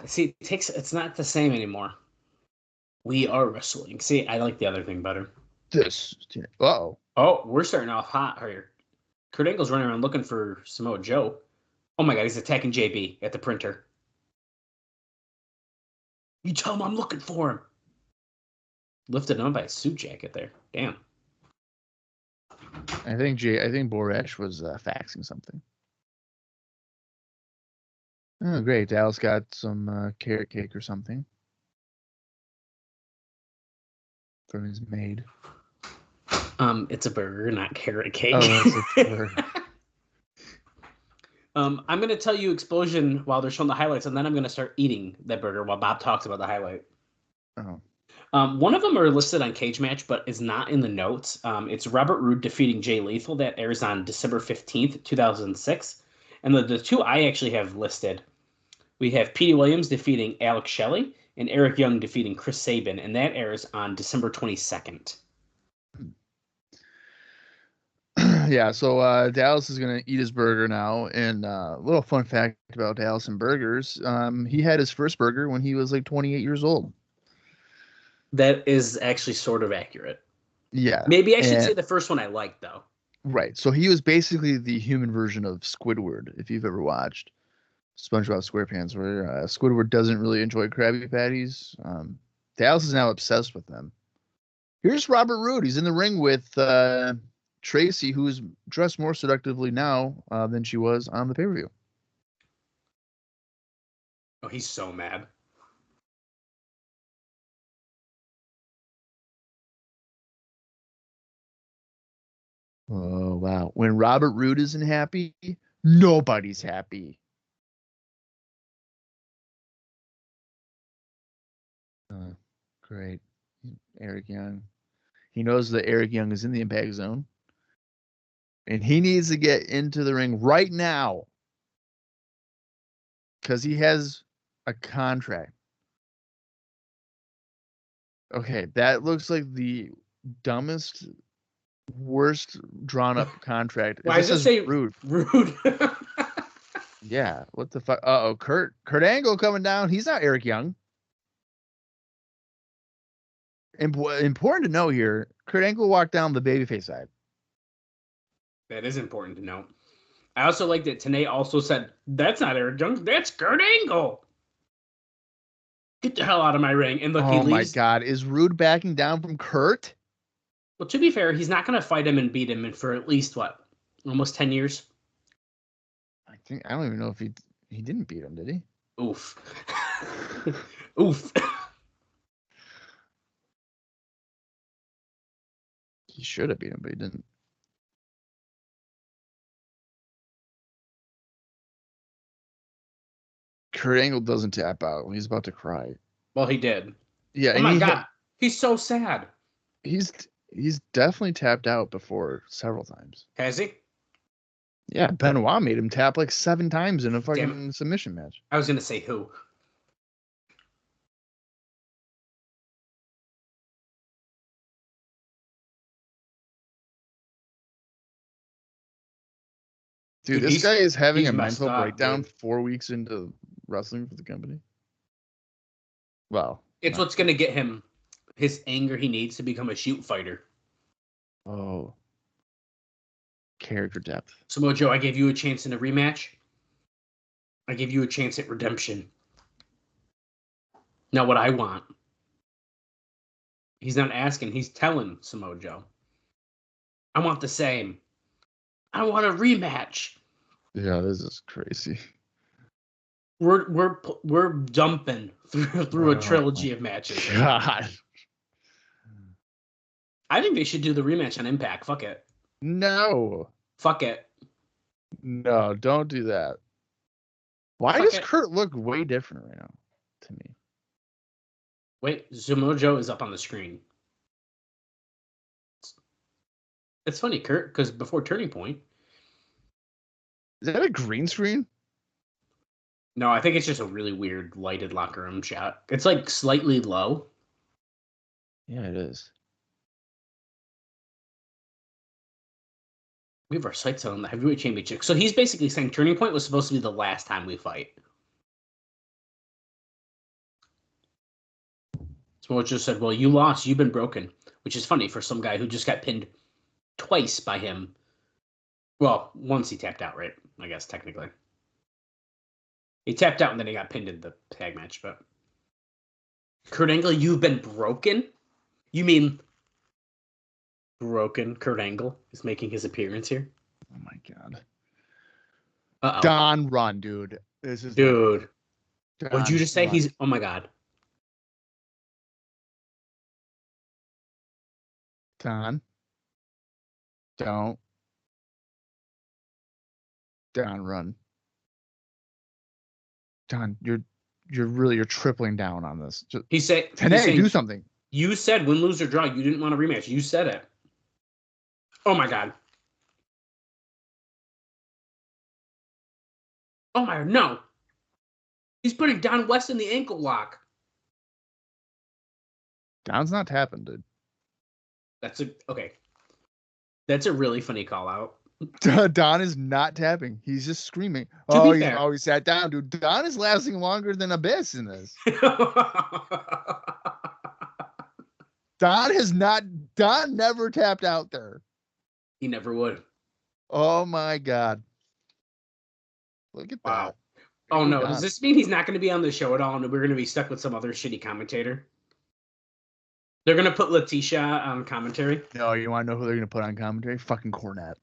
See, it's not the same anymore. We are wrestling. See, I like the other thing better. Uh-oh. Oh, we're starting off hot here. Kurt Angle's running around looking for Samoa Joe. Oh my God, he's attacking JB at the printer. You tell him I'm looking for him. Lifted on by a suit jacket there. Damn. I think Boresh was faxing something. Oh, great. Dallas got some carrot cake or something from his maid. It's a burger, not carrot cake. Oh, it's a burger. I'm going to tell you explosion while they're showing the highlights, and then I'm going to start eating that burger while Bob talks about the highlight. Oh. One of them are listed on Cage Match, but is not in the notes. It's Robert Roode defeating Jay Lethal. That airs on December 15th, 2006. And the 2 I actually have listed, we have Petey Williams defeating Alex Shelley and Eric Young defeating Chris Sabin, and that airs on December 22nd. Yeah, so Dallas is going to eat his burger now. And a little fun fact about Dallas and burgers, he had his first burger when he was like 28 years old. That is actually sort of accurate. Yeah. Maybe I should say the first one I liked, though. Right. So he was basically the human version of Squidward, if you've ever watched SpongeBob SquarePants, where Squidward doesn't really enjoy Krabby Patties. Dallas is now obsessed with them. Here's Robert Roode. He's in the ring with Tracy, who is dressed more seductively now than she was on the pay-per-view. Oh, he's so mad. Oh, wow. When Robert Roode isn't happy, nobody's happy. Great. Eric Young. He knows that Eric Young is in the Impact Zone. And he needs to get into the ring right now. Because he has a contract. Okay, that looks like the dumbest, worst drawn up contract. Why does it say Rude? Rude. Yeah, what the fuck? Uh-oh, Kurt Angle coming down. He's not Eric Young. Important to know here, Kurt Angle walked down the babyface side. That is important to note. I also like that TNA also said, that's not Eric Young, that's Kurt Angle. Get the hell out of my ring. And look, he leaves. Oh my God, is Rude backing down from Kurt? Well, to be fair, he's not going to fight him and beat him for at least, what, almost 10 years? I don't even know if he didn't beat him, did he? Oof. Oof. He should have beat him, but he didn't. Kurt Angle doesn't tap out. He's about to cry. Well, he did. Yeah. Oh my God. He's so sad. He's definitely tapped out before several times. Has he? Yeah, Benoit made him tap like 7 times in a fucking submission match. I was going to say who. Dude, this guy is having he's a messed mental up, breakdown dude. 4 weeks into wrestling for the company. Well, It's what's going to get him his anger he needs to become a shoot fighter. Oh. Character depth. Samoa Joe, I gave you a chance in a rematch. I gave you a chance at redemption. Now what I want. He's not asking, he's telling Samoa Joe. I want the same. I want a rematch. Yeah, this is crazy. We're dumping through a trilogy of matches. God. I think they should do the rematch on Impact. Fuck it. No. Fuck it. No, don't do that. Why does Kurt look way different right now to me? Wait, Samoa Joe is up on the screen. It's funny, Kurt, because before Turning Point. Is that a green screen? No, I think it's just a really weird lighted locker room shot. It's like slightly low. Yeah, it is. We have our sights on the Heavyweight Championship. So he's basically saying Turning Point was supposed to be the last time we fight. Samoa Joe said, well, you lost. You've been broken. Which is funny for some guy who just got pinned twice by him. Well, once he tapped out, right? I guess, technically. He tapped out and then he got pinned in the tag match. But Kurt Angle, you've been broken? You mean broken Kurt Angle is making his appearance here? Oh, my God. Uh-oh. Don Run, dude. This is Dude. Don What did you just say? Run. He's... Oh, my God. Don. Don't. Don Run. Don, you're tripling down on this. He said, TNA, do something. You said win, lose, or draw. You didn't want a rematch. You said it. Oh, my God. Oh, my God. No. He's putting Don West in the ankle lock. Don's not tapping, dude. Okay. That's a really funny call out. Don is not tapping. He's just screaming. He sat down, dude. Don is lasting longer than Abyss in this. Don never tapped out there. He never would. Oh my God. Look at Wow. that. Oh no, does this mean he's not going to be on the show at all and we're going to be stuck with some other shitty commentator? They're going to put Letitia on commentary? No, you want to know who they're going to put on commentary? Fucking Cornette.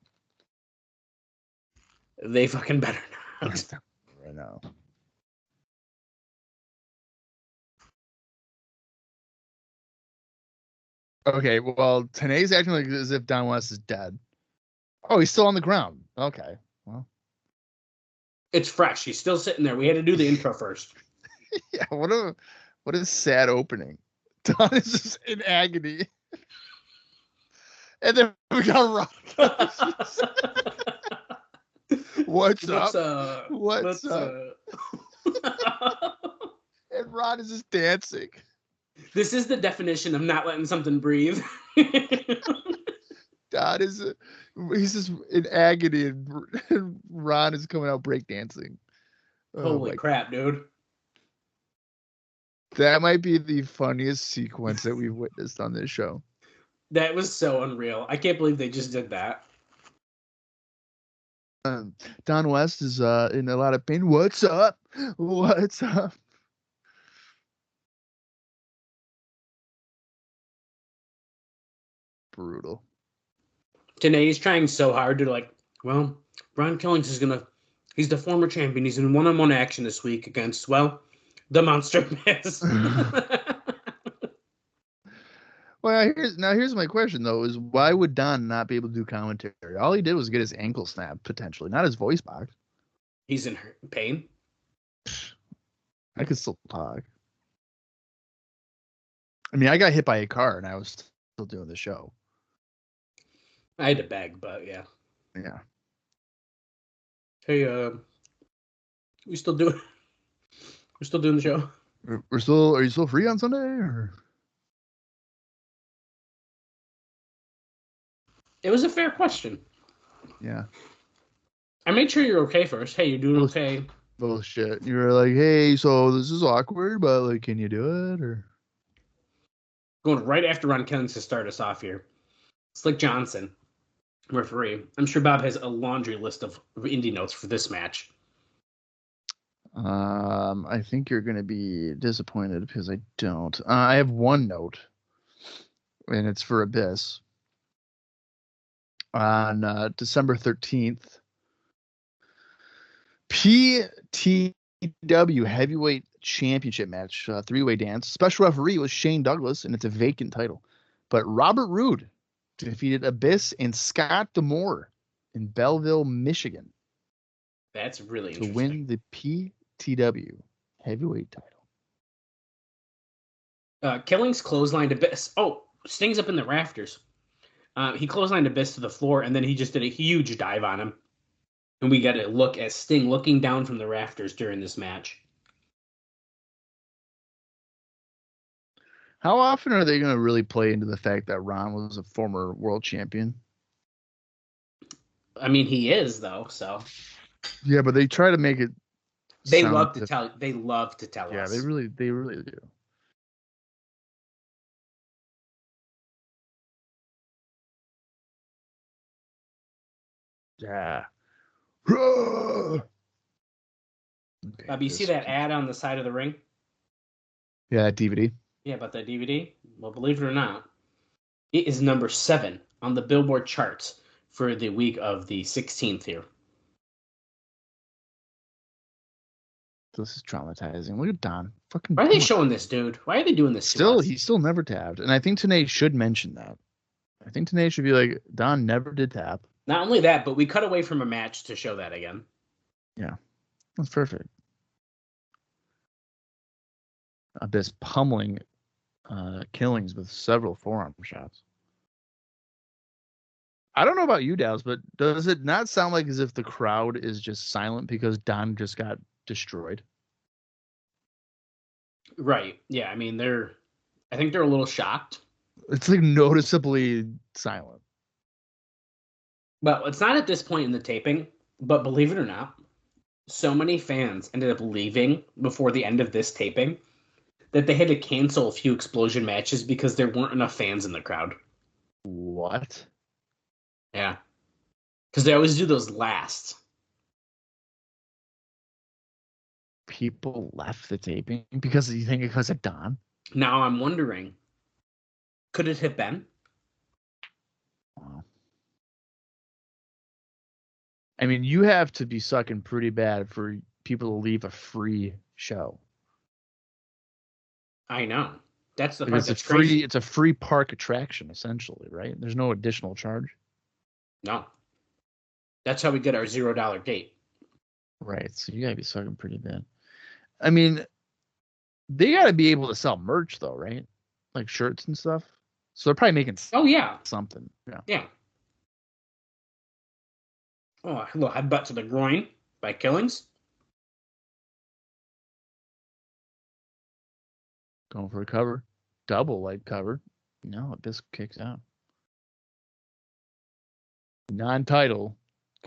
They fucking better not. Right now. Okay, well, Tanae's acting like as if Don West is dead. Oh, he's still on the ground. Okay, well. It's fresh. He's still sitting there. We had to do the intro first. Yeah, what a sad opening. Don is just in agony. And then we got Rock. What's up? What's up? And Ron is just dancing. This is the definition of not letting something breathe. Don he's just in agony, and Ron is coming out breakdancing. Holy crap, dude. That might be the funniest sequence that we've witnessed on this show. That was so unreal. I can't believe they just did that. Don West is in a lot of pain. What's up? What's up? Brutal. Tanae's trying so hard to Ron Killings he's the former champion. He's in one-on-one action this week against, the Monster Miz. Well, here's my question though: is why would Don not be able to do commentary? All he did was get his ankle snapped, potentially, not his voice box. He's in pain. I could still talk. I mean, I got hit by a car and I was still doing the show. I had to beg, but yeah. Yeah. Hey, we're still doing the show. Are you still free on Sunday or? It was a fair question. Yeah. I made sure you're okay first. Hey, you're doing okay. Bullshit. You were like, hey, so this is awkward, but like, can you do it? Or Going right after Ron Killings to start us off here. Slick Johnson, referee. I'm sure Bob has a laundry list of indie notes for this match. I think you're going to be disappointed because I don't. I have one note, and it's for Abyss. On December 13th, PTW Heavyweight Championship match, three-way dance. Special referee was Shane Douglas, and it's a vacant title. But Robert Roode defeated Abyss and Scott D'Amore in Belleville, Michigan. That's really to interesting. win the PTW Heavyweight title. Killings clotheslined Abyss. Oh, Sting's up in the rafters. He clotheslined Abyss to the floor, and then he just did a huge dive on him. And we got a look at Sting looking down from the rafters during this match. How often are they going to really play into the fact that Ron was a former world champion? I mean, he is though. So yeah, but they try to make it. They love to tell. They love to tell us. Yeah, they really do. Yeah. Okay, you see that ad on the side of the ring? Yeah, that DVD. Yeah, but that DVD, well, believe it or not, it is number 7 on the Billboard charts for the week of the 16th here. This is traumatizing. Look at Don. Fucking. Why are they showing this, dude? Why are they doing this? He's still never tapped, and I think Tanae should mention that. I think Tanae should be like, Don never did tap. Not only that, but we cut away from a match to show that again. Yeah, that's perfect. Abyss pummeling Killings with several forearm shots. I don't know about you, Dallas, but does it not sound like as if the crowd is just silent because Don just got destroyed? Right. Yeah. I mean, I think they're a little shocked. It's like noticeably silent. Well, it's not at this point in the taping, but believe it or not, so many fans ended up leaving before the end of this taping that they had to cancel a few explosion matches because there weren't enough fans in the crowd. What? Yeah. Because they always do those last. People left the taping because you think because of Don? Now I'm wondering, could it have been? Wow. I mean, you have to be sucking pretty bad for people to leave a free show. I know. That's the because part that's crazy. It's a free park attraction, essentially, right? There's no additional charge. No. That's how we get our $0 gate. Right. So you gotta be sucking pretty bad. I mean, they gotta be able to sell merch though, right? Like shirts and stuff. So they're probably making something. Yeah. Oh, a little headbutt to the groin by Killings. Going for a cover. Double leg cover. No, Abyss kicks out. Non-title.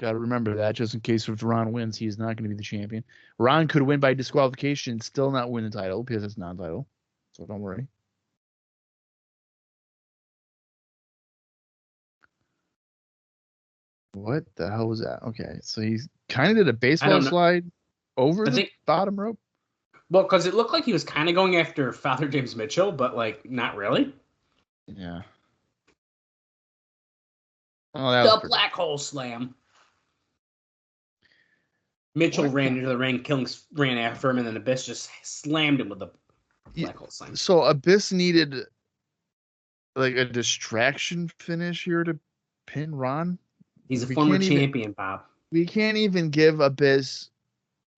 Got to remember that just in case if Ron wins, he's not going to be the champion. Ron could win by disqualification and still not win the title because it's non-title. So don't worry. What the hell was that? Okay, so he kind of did a baseball slide over the bottom rope. Well, because it looked like he was kind of going after Father James Mitchell, but like not really. Yeah. Oh, that the black hole slam. Mitchell ran into the ring, Killings ran after him, and then Abyss just slammed him with the black hole slam. So Abyss needed like a distraction finish here to pin Ron. He's a former champion, Bob. We can't even give Abyss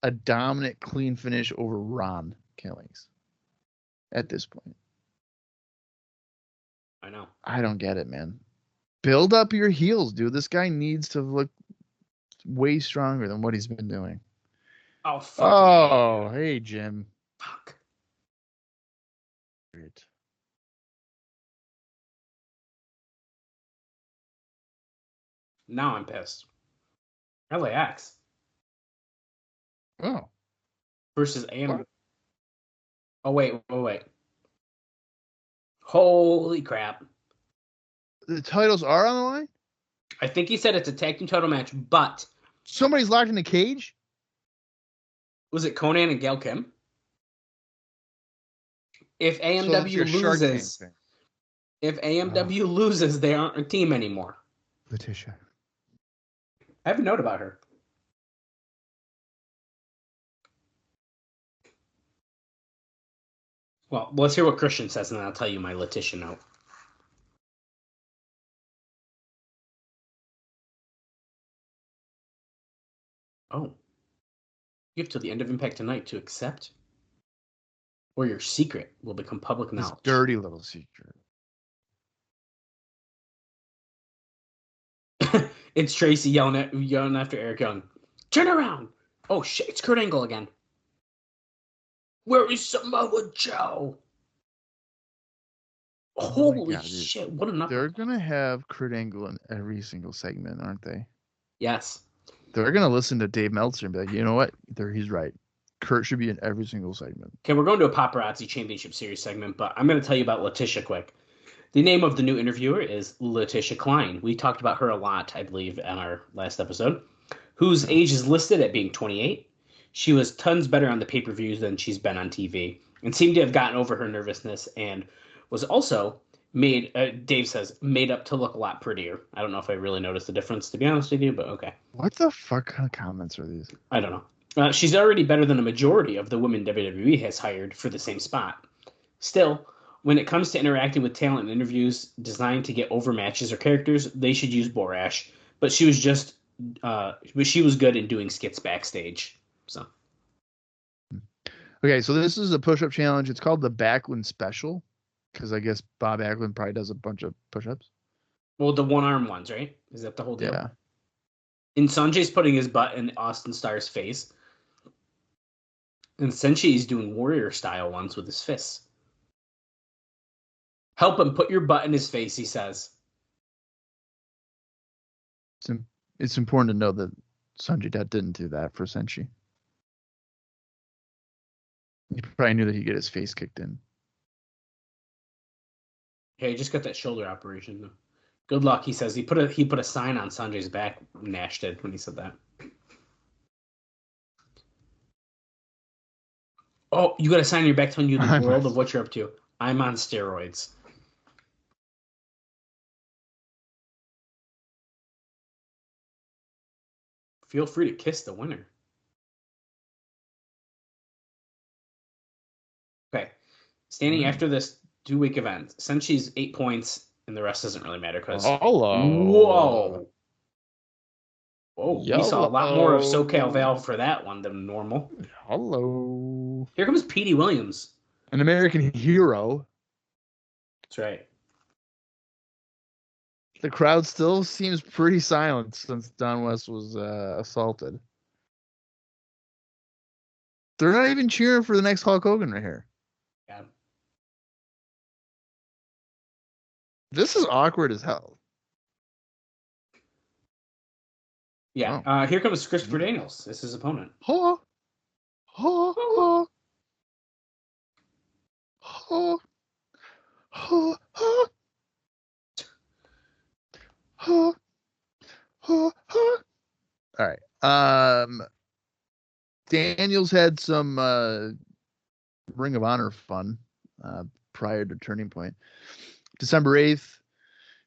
a dominant, clean finish over Ron Killings at this point. I know. I don't get it, man. Build up your heels, dude. This guy needs to look way stronger than what he's been doing. Oh, fuck. Oh, hey, Jim. Fuck. Great. Now I'm pissed. LAX Oh. versus AM. What? Oh, wait. Holy crap. The titles are on the line? I think he said it's a tag team title match, but Somebody's locked in the cage? was it Conan and Gail Kim? If So it's AMW your Shark Tank loses, thing. they aren't a team anymore. Letitia. I have a note about her. Well, let's hear what Christian says, and then I'll tell you my Letitia note. Oh. You have till the end of Impact tonight to accept, or your secret will become public This knowledge. dirty little secret. It's Tracy yelling after Eric Young. Turn around! Oh shit! It's Kurt Angle again. Where is Samoa Joe? Holy God, shit! What an They're gonna have Kurt Angle in every single segment, aren't they? Yes. They're gonna listen to Dave Meltzer and be like, you know what? He's right. Kurt should be in every single segment. Okay, we're going to a Paparazzi Championship Series segment, but I'm going to tell you about Letitia quick. The name of the new interviewer is Letitia Klein. We talked about her a lot, I believe, on our last episode, whose age is listed at being 28. She was tons better on the pay-per-views than she's been on TV, and seemed to have gotten over her nervousness, and was also made, Dave says, made up to look a lot prettier. I don't know if I really noticed the difference, to be honest with you, but okay. What the fuck kind of comments are these? I don't know. She's already better than a majority of the women WWE has hired for the same spot. Still, when it comes to interacting with talent in interviews designed to get over matches or characters, they should use Borash. But she was good in doing skits backstage. So. Okay, so this is a push-up challenge. It's called the Backlund Special, because I guess Bob Backlund probably does a bunch of push-ups. Well, the one-arm ones, right? Is that the whole deal? Yeah. And Sanjay's putting his butt in Austin Starr's face. And Senshi's doing warrior-style ones with his fists. Help him put your butt in his face, he says. It's important to know that Sanjay Dutt didn't do that for Senshi. He probably knew that he'd get his face kicked in. Hey, he just got that shoulder operation, though. Good luck, he says. He put a sign on Sanjay's back, Nash did, when he said that. Oh, you got a sign on your back telling you the world of what you're up to. I'm on steroids. Feel free to kiss the winner. Okay. Standing after this 2-week event, Senshi's 8 points, and the rest doesn't really matter because. Hello. Whoa, we saw a lot more of SoCal Val for that one than normal. Hello. Here comes Petey Williams. An American hero. That's right. The crowd still seems pretty silent since Don West was assaulted. They're not even cheering for the next Hulk Hogan right here. Yeah. This is awkward as hell. Yeah. Wow. Here comes Christopher Daniels. This is his opponent. Ha. Ha. Ha. Ha. Ha. Ha. Ha. Ha. Ha. All right. Daniels had some Ring of Honor fun prior to Turning Point. December 8th,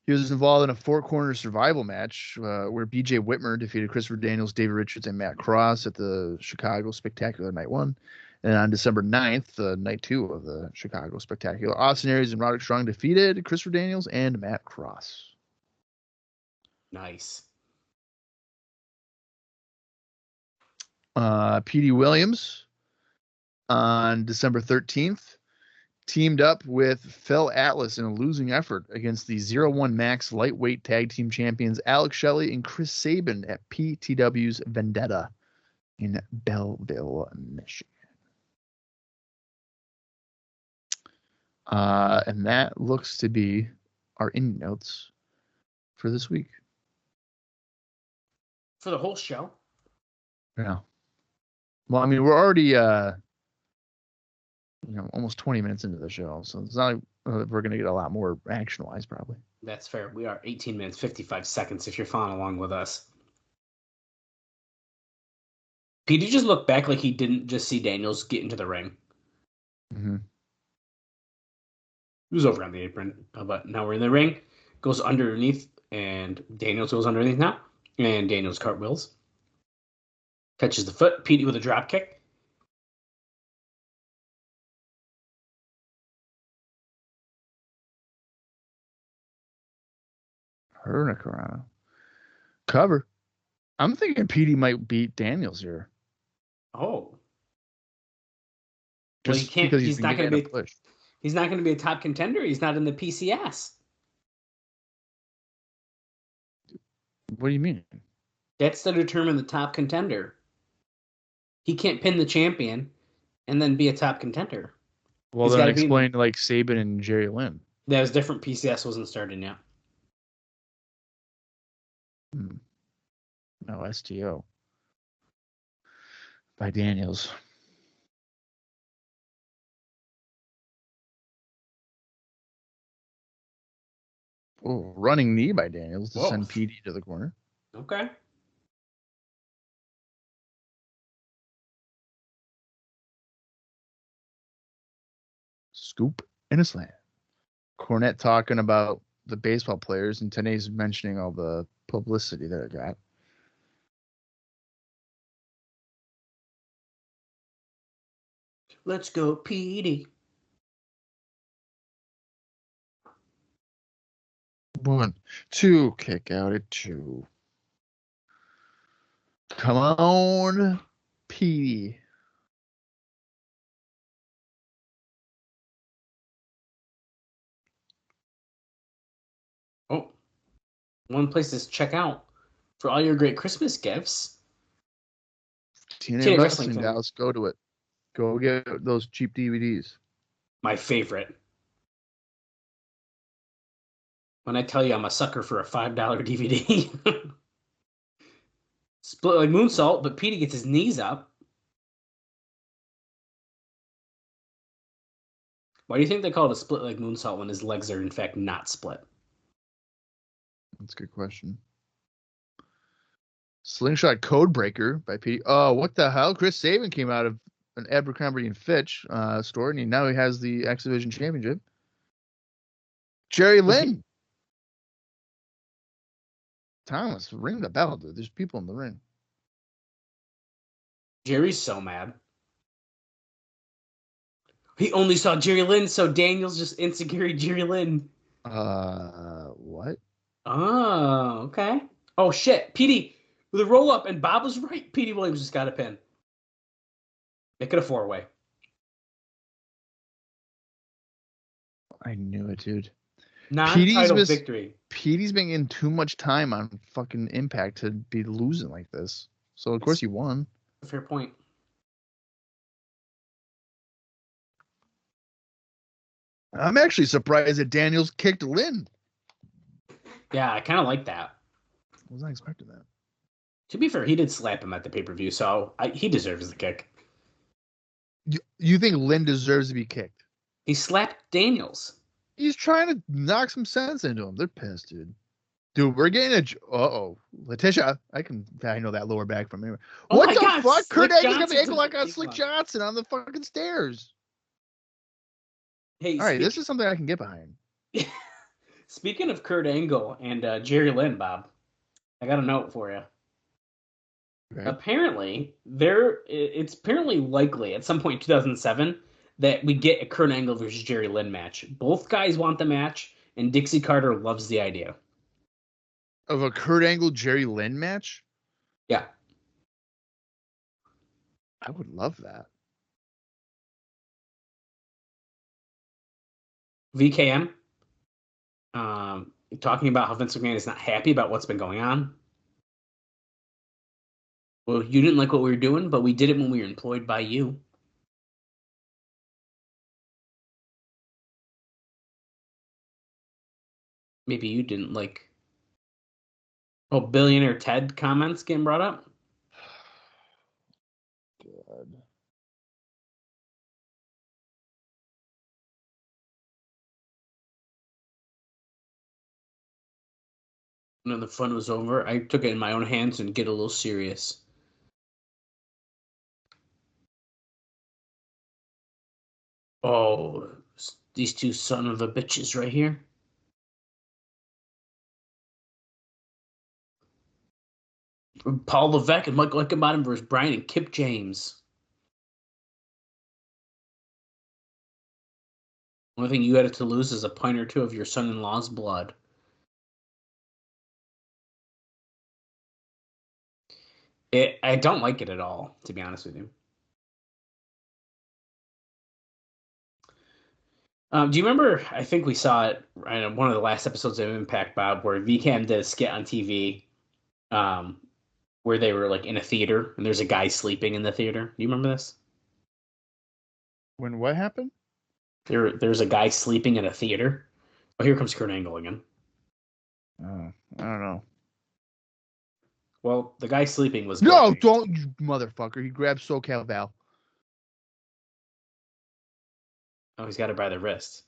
he was involved in a 4-corner survival match where BJ Whitmer defeated Christopher Daniels, David Richards, and Matt Cross at the Chicago Spectacular Night 1. And on December 9th, Night 2 of the Chicago Spectacular, Austin Aries and Roderick Strong defeated Christopher Daniels and Matt Cross. Nice. Petey Williams on December 13th teamed up with Phil Atlas in a losing effort against the 0-1 Max lightweight tag team champions Alex Shelley and Chris Sabin at PTW's Vendetta in Belleville, Michigan. And that looks to be our indie notes for this week. For the whole show? Yeah. Well, I mean, we're already almost 20 minutes into the show, so it's not like we're gonna get a lot more action wise, probably. That's fair. We are 18 minutes, 55 seconds if you're following along with us. Petey just looked back like he didn't just see Daniels get into the ring. Mm-hmm. He was over on the apron, but now we're in the ring. Goes underneath, and Daniels goes underneath now. And Daniels cartwheels. Catches the foot. Petey with a drop kick. Hurricanrana. Cover. I'm thinking Petey might beat Daniels here. Oh. Just well, he can't. because He's not going to be. Push. He's not going to be a top contender. He's not in the PCS. What do you mean? That's to determine the top contender. He can't pin the champion and then be a top contender. Well, He's then gotta explain like Saban and Jerry Lynn. That was different. PCS wasn't started yet. No, STO. By Daniels. Oh, running knee by Daniels to send Petey to the corner. Okay. Scoop and a slam. Cornette talking about the baseball players, and TNA's mentioning all the publicity that it got. Let's go, Petey. 1, 2, kick out at 2. Come on, Petey. Oh, one place to check out for all your great Christmas gifts. TNA Wrestling Dallas, go to it. Go get those cheap DVDs. My favorite. When I tell you I'm a sucker for a $5 DVD. Split like moonsault, but Petey gets his knees up. Why do you think they call it a split leg moonsault when his legs are in fact not split? That's a good question. Slingshot Codebreaker by Petey. Oh, what the hell? Chris Sabin came out of an Abercrombie and Fitch store, and now he has the X Division Championship. Jerry Lynn. Thomas, ring the bell, dude. There's people in the ring. Jerry's so mad. He only saw Jerry Lynn, so Daniels just insecure Jerry Lynn. What? Oh, okay. Oh, shit. Petey with a roll-up, and Bob was right. Petey Williams just got a pin. Make it a 4-way. I knew it, dude. Non-title victory. Petey's been in too much time on fucking Impact to be losing like this. So, of course, he won. Fair point. I'm actually surprised that Daniels kicked Lynn. Yeah, I kind of like that. I was not expecting that. To be fair, he did slap him at the pay-per-view, so he deserves the kick. You think Lynn deserves to be kicked? He slapped Daniels. He's trying to knock some sense into him. They're pissed, dude. Dude, we're getting a... Uh-oh. Letitia, I know that lower back from here. Oh what the God, fuck? Kurt Angle's got the Johnson's ankle lock on Slick Johnson on the fucking stairs. Hey, all right, this is something I can get behind. Speaking of Kurt Angle and Jerry Lynn, Bob, I got a note for you. Okay. Apparently, it's apparently likely at some point in 2007 that we get a Kurt Angle versus Jerry Lynn match. Both guys want the match, and Dixie Carter loves the idea. Of a Kurt Angle Jerry Lynn match? Yeah. I would love that. VKM, talking about how Vince McMahon is not happy about what's been going on. Well, you didn't like what we were doing, but we did it when we were employed by you. Maybe you didn't like Oh, billionaire Ted comments getting brought up. God. When the fun was over, I took it in my own hands and get a little serious. Oh, these two son of a bitches right here. Paul Levesque and Michael Hickenbottom versus Brian and Kip James. Only thing you had to lose is a pint or two of your son-in-law's blood. I don't like it at all, to be honest with you. Do you remember, I think we saw it in one of the last episodes of Impact, Bob, where VCAM did a skit on TV where they were like in a theater and there's a guy sleeping in the theater. Do you remember this? When what happened? There's a guy sleeping in a theater. Oh, here comes Kurt Angle again. Oh, I don't know. Well, the guy sleeping was No, guilty. don't, you motherfucker. He grabbed SoCal Val. Oh, he's got her by the wrist.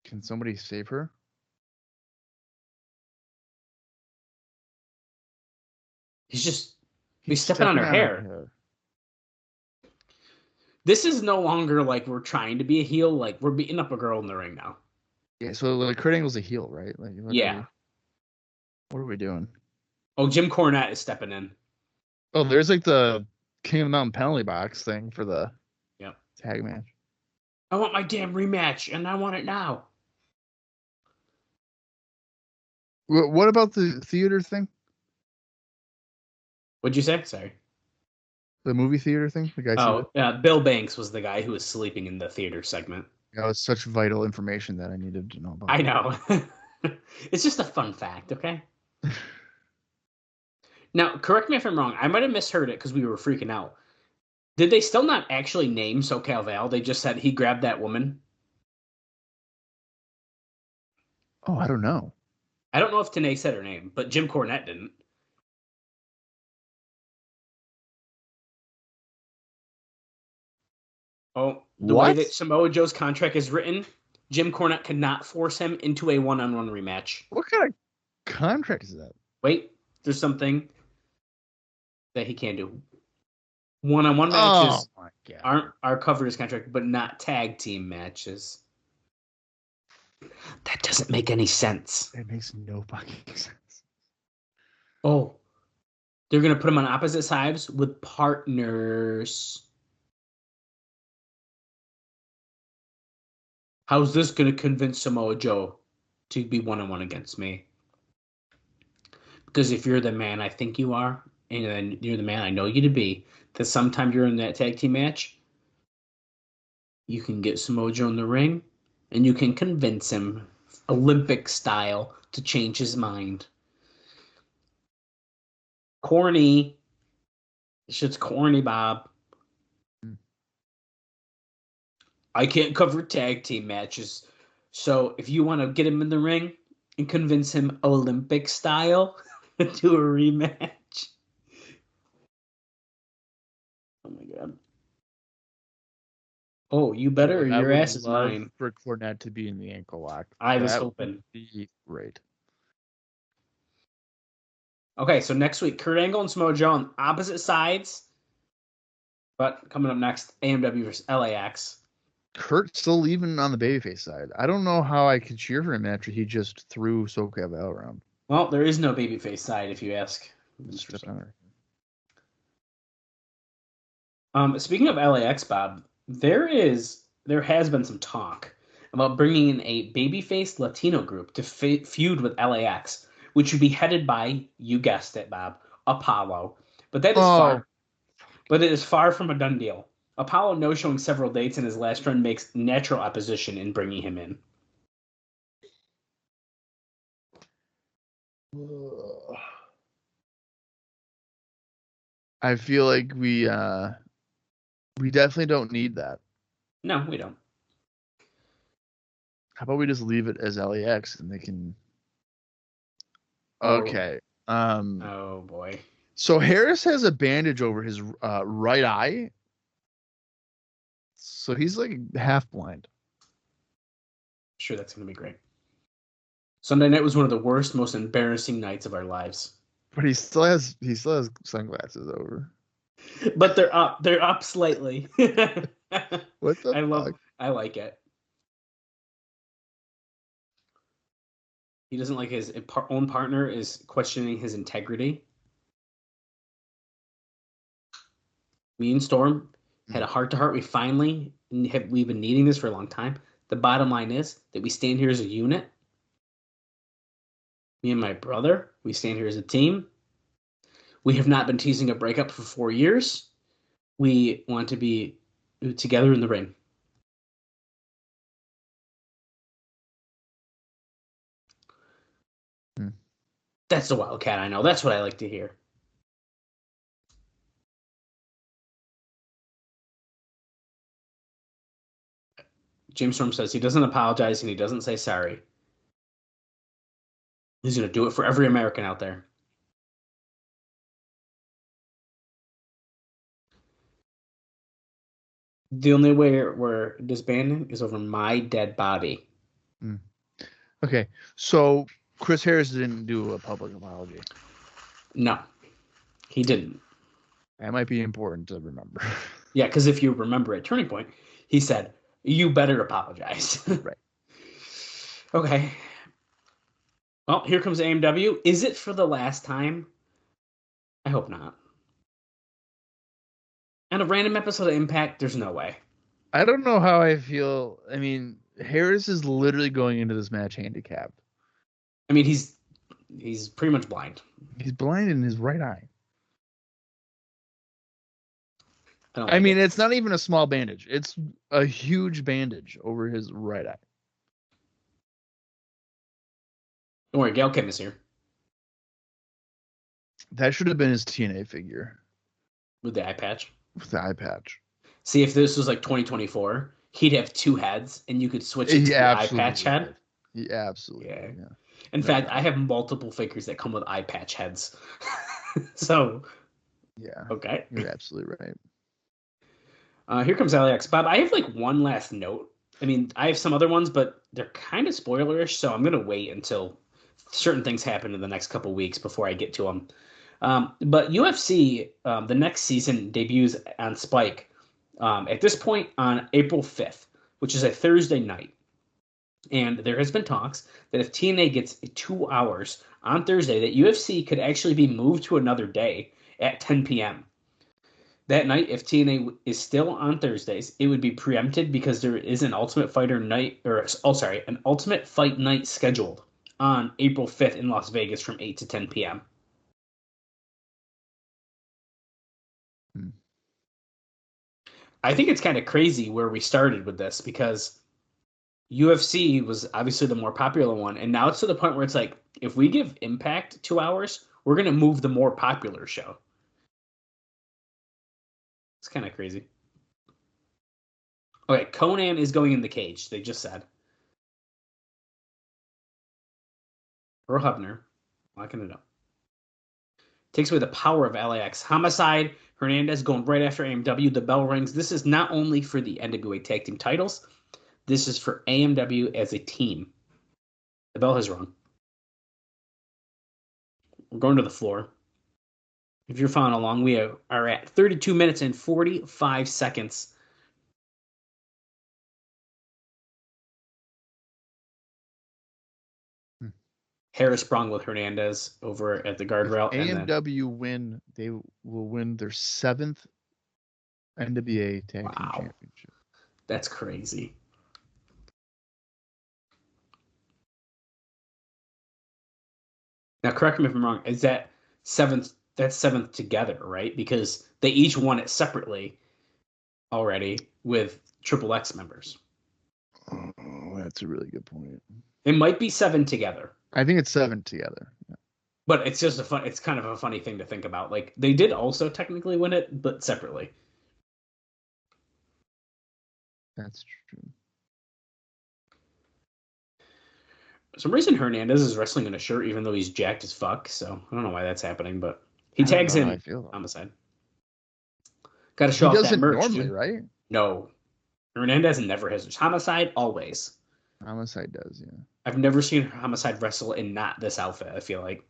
Can somebody save her? He's stepping on her hair. This is no longer like we're trying to be a heel. Like, we're beating up a girl in the ring now. Yeah, so like Kurt Angle's a heel, right? Like, Yeah. What are we doing? Oh, Jim Cornette is stepping in. Oh, there's like the King of the Mountain penalty box thing for the tag match. I want my damn rematch, and I want it now. What about the theater thing? What'd you say? Sorry. The movie theater thing? The guy. Bill Banks was the guy who was sleeping in the theater segment. That was such vital information that I needed to know about. I know. It's just a fun fact, okay? Now, correct me if I'm wrong. I might have misheard it because we were freaking out. Did they still not actually name SoCal Val? They just said he grabbed that woman? Oh, I don't know. I don't know if TNA said her name, but Jim Cornette didn't. Oh, the way that Samoa Joe's contract is written, Jim Cornette cannot force him into a one-on-one rematch. What kind of contract is that? Wait, there's something that he can do. One-on-one matches are covered as contract, but not tag team matches. That doesn't make any sense. It makes no fucking sense. Oh, they're going to put him on opposite sides with partners. How's this going to convince Samoa Joe to be one-on-one against me? Because if you're the man I think you are, and then you're the man I know you to be, that sometime you're in that tag team match, you can get Samoa Joe in the ring, and you can convince him, Olympic style, to change his mind. Corny. This shit's corny, Bob. I can't cover tag team matches. So if you want to get him in the ring and convince him Olympic style to do a rematch. Oh my God. Oh, you better, or your ass is mine. For Cornette to be in the ankle lock. I was hoping. Be great. Okay, so next week, Kurt Angle and Samoa Joe on opposite sides. But coming up next, AMW versus LAX. Kurt's still even on the babyface side. I don't know how I could cheer for him after he just threw SoCal Val around. Well, there is no babyface side, if you ask. Speaking of LAX, Bob, there has been some talk about bringing in a babyface Latino group to feud with LAX, which would be headed by, you guessed it, Bob, Apollo. But that is But it is far from a done deal. Apollo no-showing several dates in his last run makes natural opposition in bringing him in. I feel like we definitely don't need that. No, we don't. How about we just leave it as LAX and they can... Okay. Oh boy. So Harris has a bandage over his right eye. So he's like half blind. Sure, that's going to be great. Sunday night was one of the worst, most embarrassing nights of our lives. But he still has sunglasses over. But they're up. They're up slightly. What the fuck? I like it. He doesn't like his own partner is questioning his integrity. Me and Storm had a heart-to-heart. We've been needing this for a long time. The bottom line is that we stand here as a unit. Me and my brother, we stand here as a team. We have not been teasing a breakup for 4 years. We want to be together in the ring. That's the Wildcat I know. That's what I like to hear. James Storm says he doesn't apologize and he doesn't say sorry. He's going to do it for every American out there. The only way we're disbanding is over my dead body. Okay, so Chris Harris didn't do a public apology. No, he didn't. That might be important to remember. Yeah, because if you remember at Turning Point, he said, you better apologize. Right. Okay. Well, here comes AMW. Is it for the last time? I hope not. And a random episode of Impact, there's no way. I don't know how I feel. I mean, Harris is literally going into this match handicapped. I mean, he's pretty much blind. He's blind in his right eye. I mean, it's not even a small bandage. It's a huge bandage over his right eye. Don't worry, Gail Kim is here. That should have been his TNA figure. With the eye patch? With the eye patch. See, if this was like 2024, he'd have two heads, and you could switch it to the eye patch head. He absolutely. Yeah. In fact, I have multiple figures that come with eye patch heads. So. Yeah. Okay. You're absolutely right. Here comes LAX. Bob, I have like one last note. I mean, I have some other ones, but they're kind of spoilerish, so I'm going to wait until certain things happen in the next couple weeks before I get to them. But UFC, the next season debuts on Spike at this point on April 5th, which is a Thursday night. And there has been talks that if TNA gets 2 hours on Thursday, that UFC could actually be moved to another day at 10 p.m. That night, if TNA is still on Thursdays, it would be preempted because there is an Ultimate Fighter night, an Ultimate Fight night scheduled on April 5th in Las Vegas from 8 to 10 p.m. I think it's kind of crazy where we started with this because UFC was obviously the more popular one, and now it's to the point where it's like, if we give Impact 2 hours, we're going to move the more popular show. It's kind of crazy. Okay, Conan is going in the cage, they just said. Earl Hebner, locking it up. Takes away the power of LAX. Homicide, Hernandez going right after AMW. The bell rings. This is not only for the NWA Tag Team titles. This is for AMW as a team. The bell has rung. We're going to the floor. If you're following along, we are at 32 minutes and 45 seconds. Harris sprung with Hernandez over at the guardrail. AMW win. They will win their 7th NWA Tag Team Championship. That's crazy. Now, correct me if I'm wrong. Is that 7th? That's 7th together, right? Because they each won it separately already with Triple X members. Oh, that's a really good point. It might be 7 together. I think it's 7 together. Yeah. But it's just it's kind of a funny thing to think about. Like, they did also technically win it, but separately. That's true. some reason Hernandez is wrestling in a shirt, even though he's jacked as fuck. So I don't know why that's happening, but he tags in Homicide. Got to show off that merch. Normally, dude. Right? No, Hernandez never has. Homicide always. Homicide does, yeah. I've never seen Homicide wrestle in not this outfit. I feel like.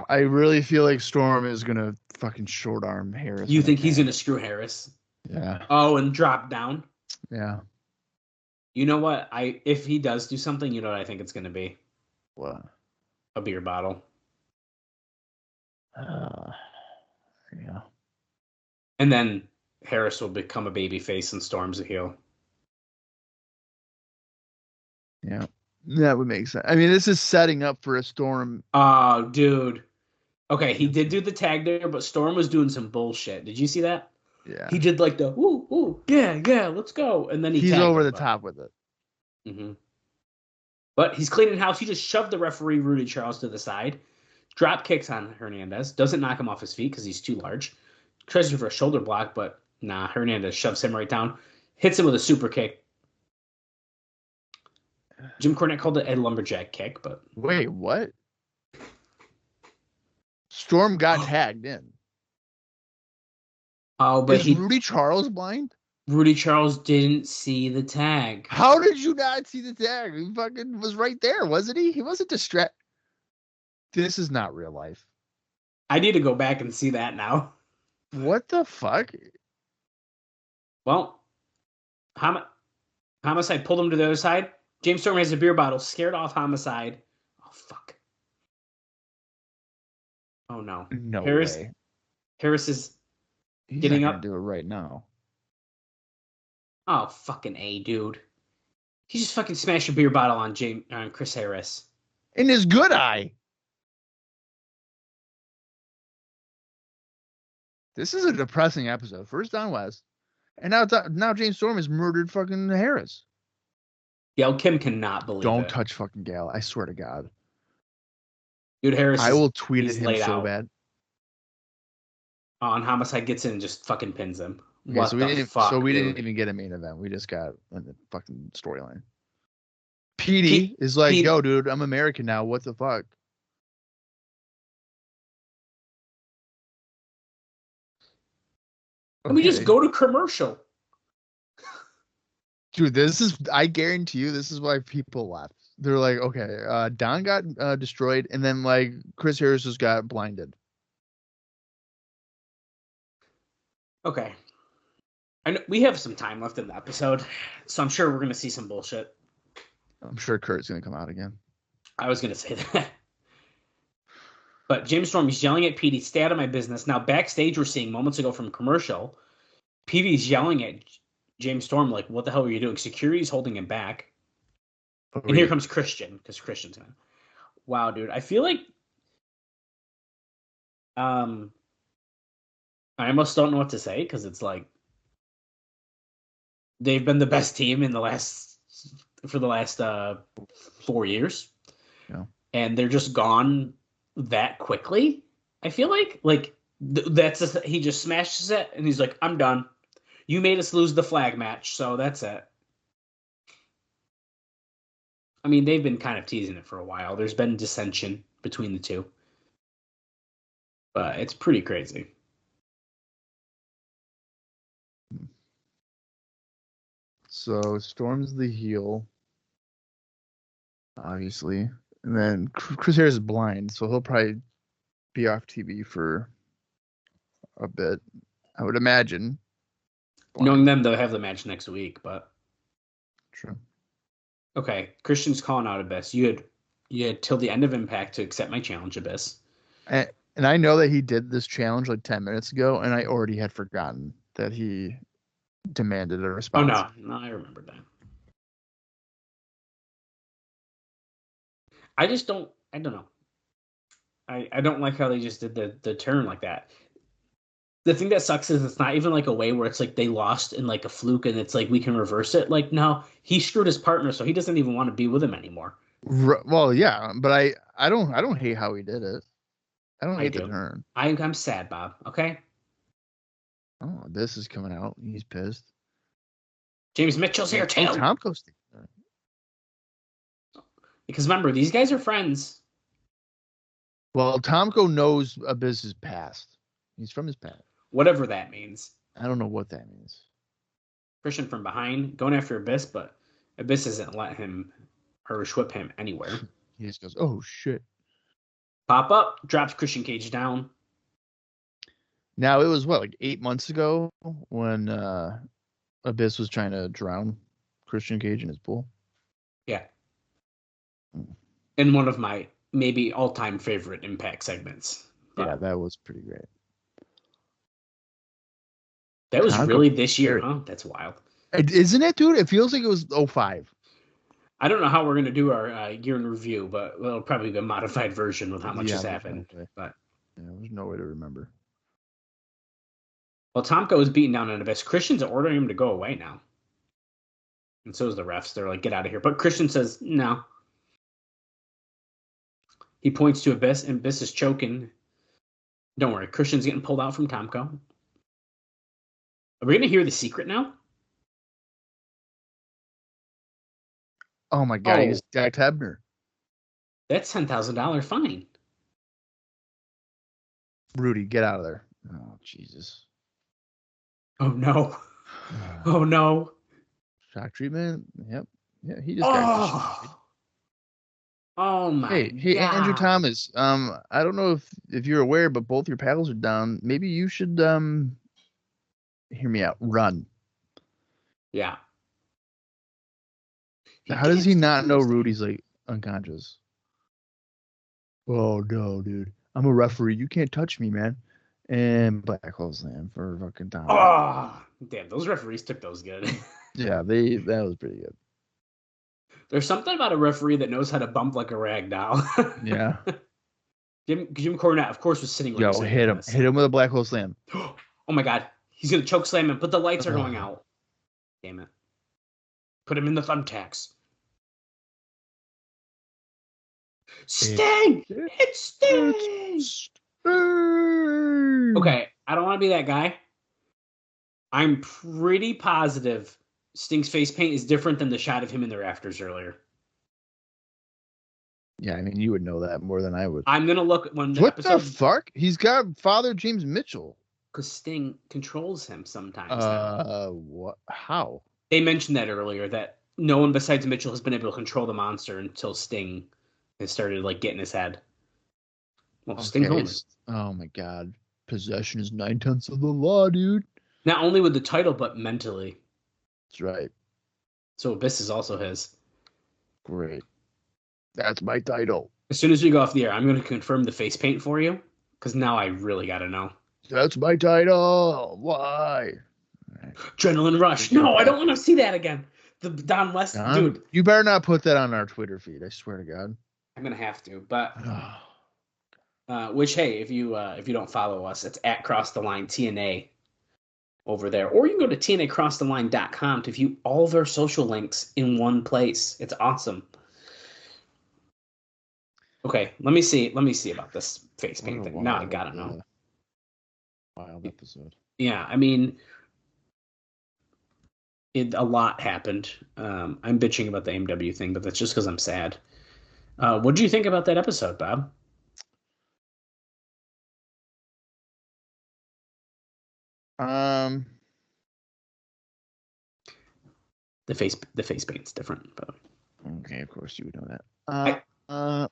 I really feel like Storm is gonna fucking short arm Harris. You think he's gonna screw Harris? Yeah. Oh, and drop down. Yeah. You know what? If he does do something, you know what I think it's gonna be? What? A beer bottle. Yeah. And then Harris will become a baby face and Storm's a heel. Yeah. That would make sense. I mean, this is setting up for a Storm. Oh, dude. Okay, he did do the tag there, but Storm was doing some bullshit. Did you see that? Yeah. He did like the, ooh, yeah, let's go. And then he's over the top with it. Mm-hmm. But he's cleaning house. He just shoved the referee, Rudy Charles, to the side. Drop kicks on Hernandez. Doesn't knock him off his feet because he's too large. Tries for a shoulder block, but nah, Hernandez shoves him right down. Hits him with a super kick. Jim Cornette called it a lumberjack kick, but... Wait, what? Storm got tagged in. Oh, but Is Rudy Charles blind? Rudy Charles didn't see the tag. How did you not see the tag? He fucking was right there, wasn't he? He wasn't distracted. This is not real life. I need to go back and see that now. What the fuck? Well, Homicide pulled him to the other side. James Storm has a beer bottle, scared off Homicide. Oh, fuck. Oh, no. No way. Harris is He's getting not up. Do it right now. Oh, fucking A, dude. He just fucking smashed a beer bottle on Chris Harris. In his good eye. This is a depressing episode. First Don West. And now James Storm has murdered fucking Harris. Gail Kim cannot believe Don't it. touch fucking Gal. I swear to God. Dude, Harris. I will tweet at him so bad. And Homicide gets in and just fucking pins him. Okay, what the fuck, so we dude? didn't even get a main event. We just got a fucking storyline. Petey is like, yo, dude, I'm American now. What the fuck? Let me just go to commercial. Dude, I guarantee you, this is why people left. They're like, okay, Don got destroyed, and then like Chris Harris just got blinded. Okay. I know we have some time left in the episode, so I'm sure we're going to see some bullshit. I'm sure Kurt's going to come out again. I was going to say that. But James Storm is yelling at Petey, stay out of my business. Now, backstage, we're seeing moments ago from a commercial, Petey's yelling at James Storm, like, what the hell are you doing? Security's holding him back. And here comes Christian, because Christian's in. Wow, dude. I feel like I almost don't know what to say, because it's like they've been the best team for the last 4 years. Yeah. And they're just gone that quickly. I feel like he just smashes it and he's like, I'm done. You made us lose the flag match, so that's it. I mean, they've been kind of teasing it for a while. There's been dissension between the two. But it's pretty crazy. So Storm's the heel, obviously. And then Chris Harris is blind, so he'll probably be off TV for a bit, I would imagine. Knowing them, they'll have the match next week, but... True. Okay, Christian's calling out Abyss. You had till the end of Impact to accept my challenge, Abyss. And I know that he did this challenge like 10 minutes ago, and I already had forgotten that he demanded a response. Oh, no, I remember that. I don't know. I don't like how they just did the turn like that. The thing that sucks is it's not even like a way where it's like they lost in like a fluke and it's like we can reverse it. Like, no, he screwed his partner, so he doesn't even want to be with him anymore. Well, yeah, but I don't hate how he did it. I don't get the turn. I'm sad, Bob. Okay. Oh, this is coming out. He's pissed. James Mitchell's here too. Oh, Tomko's. Because remember, these guys are friends. Well, Tomko knows Abyss's past. He's from his past. Whatever that means. I don't know what that means. Christian from behind, going after Abyss, but Abyss doesn't let him or whip him anywhere. He just goes, oh, shit. Pop up, drops Christian Cage down. Now, it was, what, like 8 months ago when Abyss was trying to drown Christian Cage in his pool? Yeah. In one of my maybe all-time favorite Impact segments. Yeah, that was pretty great. That was really this year, huh? That's wild. Isn't it, dude? It feels like it was 05. I don't know how we're going to do our year in review, but it'll probably be a modified version with how much has happened. But there's no way to remember. Well, Tomko is beating down on Abyss. Christian's ordering him to go away now. And so is the refs. They're like, get out of here. But Christian says, no. He points to Abyss, and Abyss is choking. Don't worry. Christian's getting pulled out from Tomko. Are we going to hear the secret now? Oh, my God. He's Jack Hebner. That's $10,000 fine. Rudy, get out of there. Oh, Jesus. Oh, no. Oh, no. Shock treatment? Yep. Yeah, he just got destroyed. Oh my Hey, God. Andrew Thomas. I don't know if you're aware, but both your paddles are down. Maybe you should hear me out. Run. Yeah. How does he not know Rudy's like unconscious? Oh no, dude. I'm a referee. You can't touch me, man. And black hole slam for fucking Tom. Oh, damn, those referees took those good. Yeah, that was pretty good. There's something about a referee that knows how to bump like a rag doll. Yeah. Jim Cornette, of course, was sitting like hit him. Hit him with a black hole slam. Oh my God. He's going to choke slam him, but the lights are going out. Damn it. Put him in the thumbtacks. Sting! It's Sting! Okay, I don't want to be that guy. I'm pretty positive Sting's face paint is different than the shot of him in the rafters earlier. Yeah, I mean, you would know that more than I would. I'm going to look when the What the fuck? He's got Father James Mitchell. Because Sting controls him sometimes. What? How? They mentioned that earlier, that no one besides Mitchell has been able to control the monster until Sting has started like getting his head. Well, Sting owns. Oh my God. Possession is 9/10 of the law, dude. Not only with the title, but mentally. That's right. So Abyss is also his. Great. That's my title. As soon as we go off the air, I'm going to confirm the face paint for you, because now I really got to know. That's my title. Why? Right. Adrenaline Rush. No, I don't want to see that again. The Don West, dude. You better not put that on our Twitter feed. I swear to God. I'm going to have to, but... which, hey, if you don't follow us, it's at Cross the Line TNA over there. Or you can go to TNACrossTheLine.com to view all of our social links in one place. It's awesome. Okay, let me see about this face paint thing. Now I gotta know. Wild episode. Yeah, I mean, a lot happened. I'm bitching about the AMW thing, but that's just because I'm sad. What do you think about that episode, Bob? The face paint's different, by the way. Okay, of course you would know that.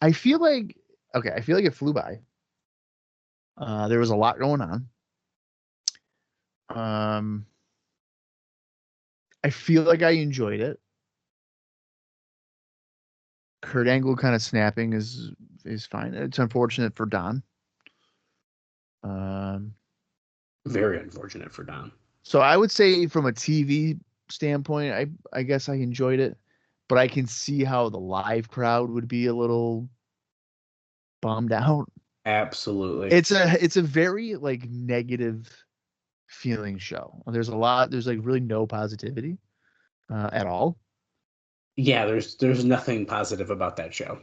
I feel like it flew by. There was a lot going on. I feel like I enjoyed it. Kurt Angle kind of snapping is fine. It's unfortunate for Don. Very unfortunate for Don. So I would say from a TV standpoint, I guess I enjoyed it, but I can see how the live crowd would be a little bummed out. Absolutely. It's a very like negative feeling show. There's like really no positivity at all. Yeah, there's nothing positive about that show.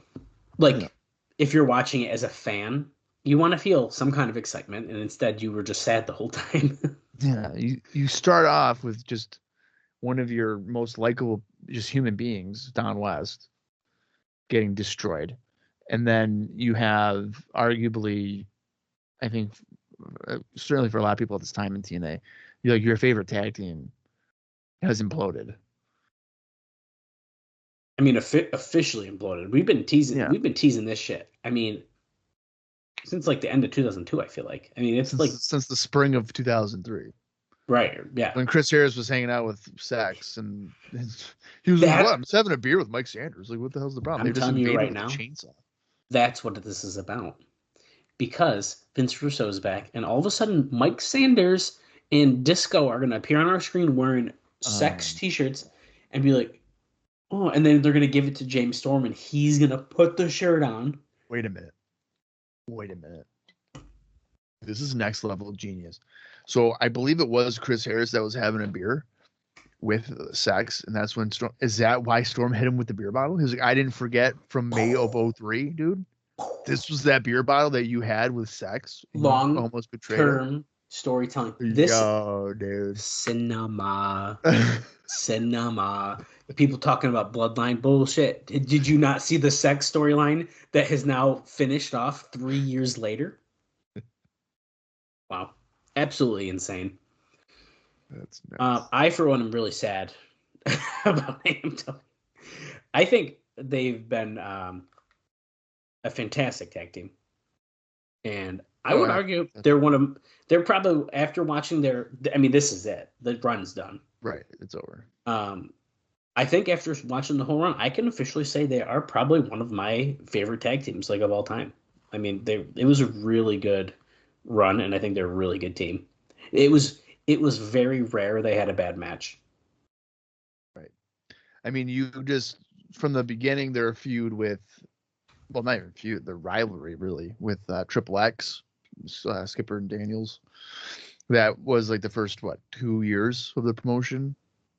Like if you're watching it as a fan, You want to feel some kind of excitement, and instead you were just sad the whole time. Yeah, you start off with just one of your most likable just human beings, Don West, getting destroyed. And then you have arguably, I think, certainly for a lot of people at this time in TNA, your favorite tag team has imploded. I mean, officially imploded. We've been teasing. Yeah. We've been teasing this shit. I mean, since like the end of 2002, I feel like. I mean, it's since the spring of 2003. Right. Yeah. When Chris Harris was hanging out with Sex, and he was like, "What? I'm just having a beer with Mike Sanders. Like, what the hell's the problem?" I'm telling you right now, chainsaw. That's what this is about. Because Vince Russo is back, and all of a sudden, Mike Sanders and Disco are going to appear on our screen wearing Sex T-shirts and be like, "Oh," and then they're going to give it to James Storm, and he's going to put the shirt on. Wait a minute. This is next level of genius. So I believe it was Chris Harris that was having a beer with Sex, and that's when Storm. Is that why Storm hit him with the beer bottle? He was like, "I didn't forget from May of 03, dude. This was that beer bottle that you had with Sex. Long almost betrayed term storytelling. Dude. Cinema. People talking about bloodline bullshit. Did you not see the Sex storyline that has now finished off 3 years later? Wow. Absolutely insane. That's nuts. I, for one, am really sad about AMW. I think they've been a fantastic tag team. And I would argue they're probably, after watching this is it. The run's done. Right. It's over. I think after watching the whole run, I can officially say they are probably one of my favorite tag teams, like, of all time. I mean, it was a really good run, and I think they're a really good team. It was very rare they had a bad match. Right. I mean, you just, from the beginning, their feud with, well, not even feud, the rivalry, really, with Triple X, Skipper and Daniels. That was like the first, 2 years of the promotion?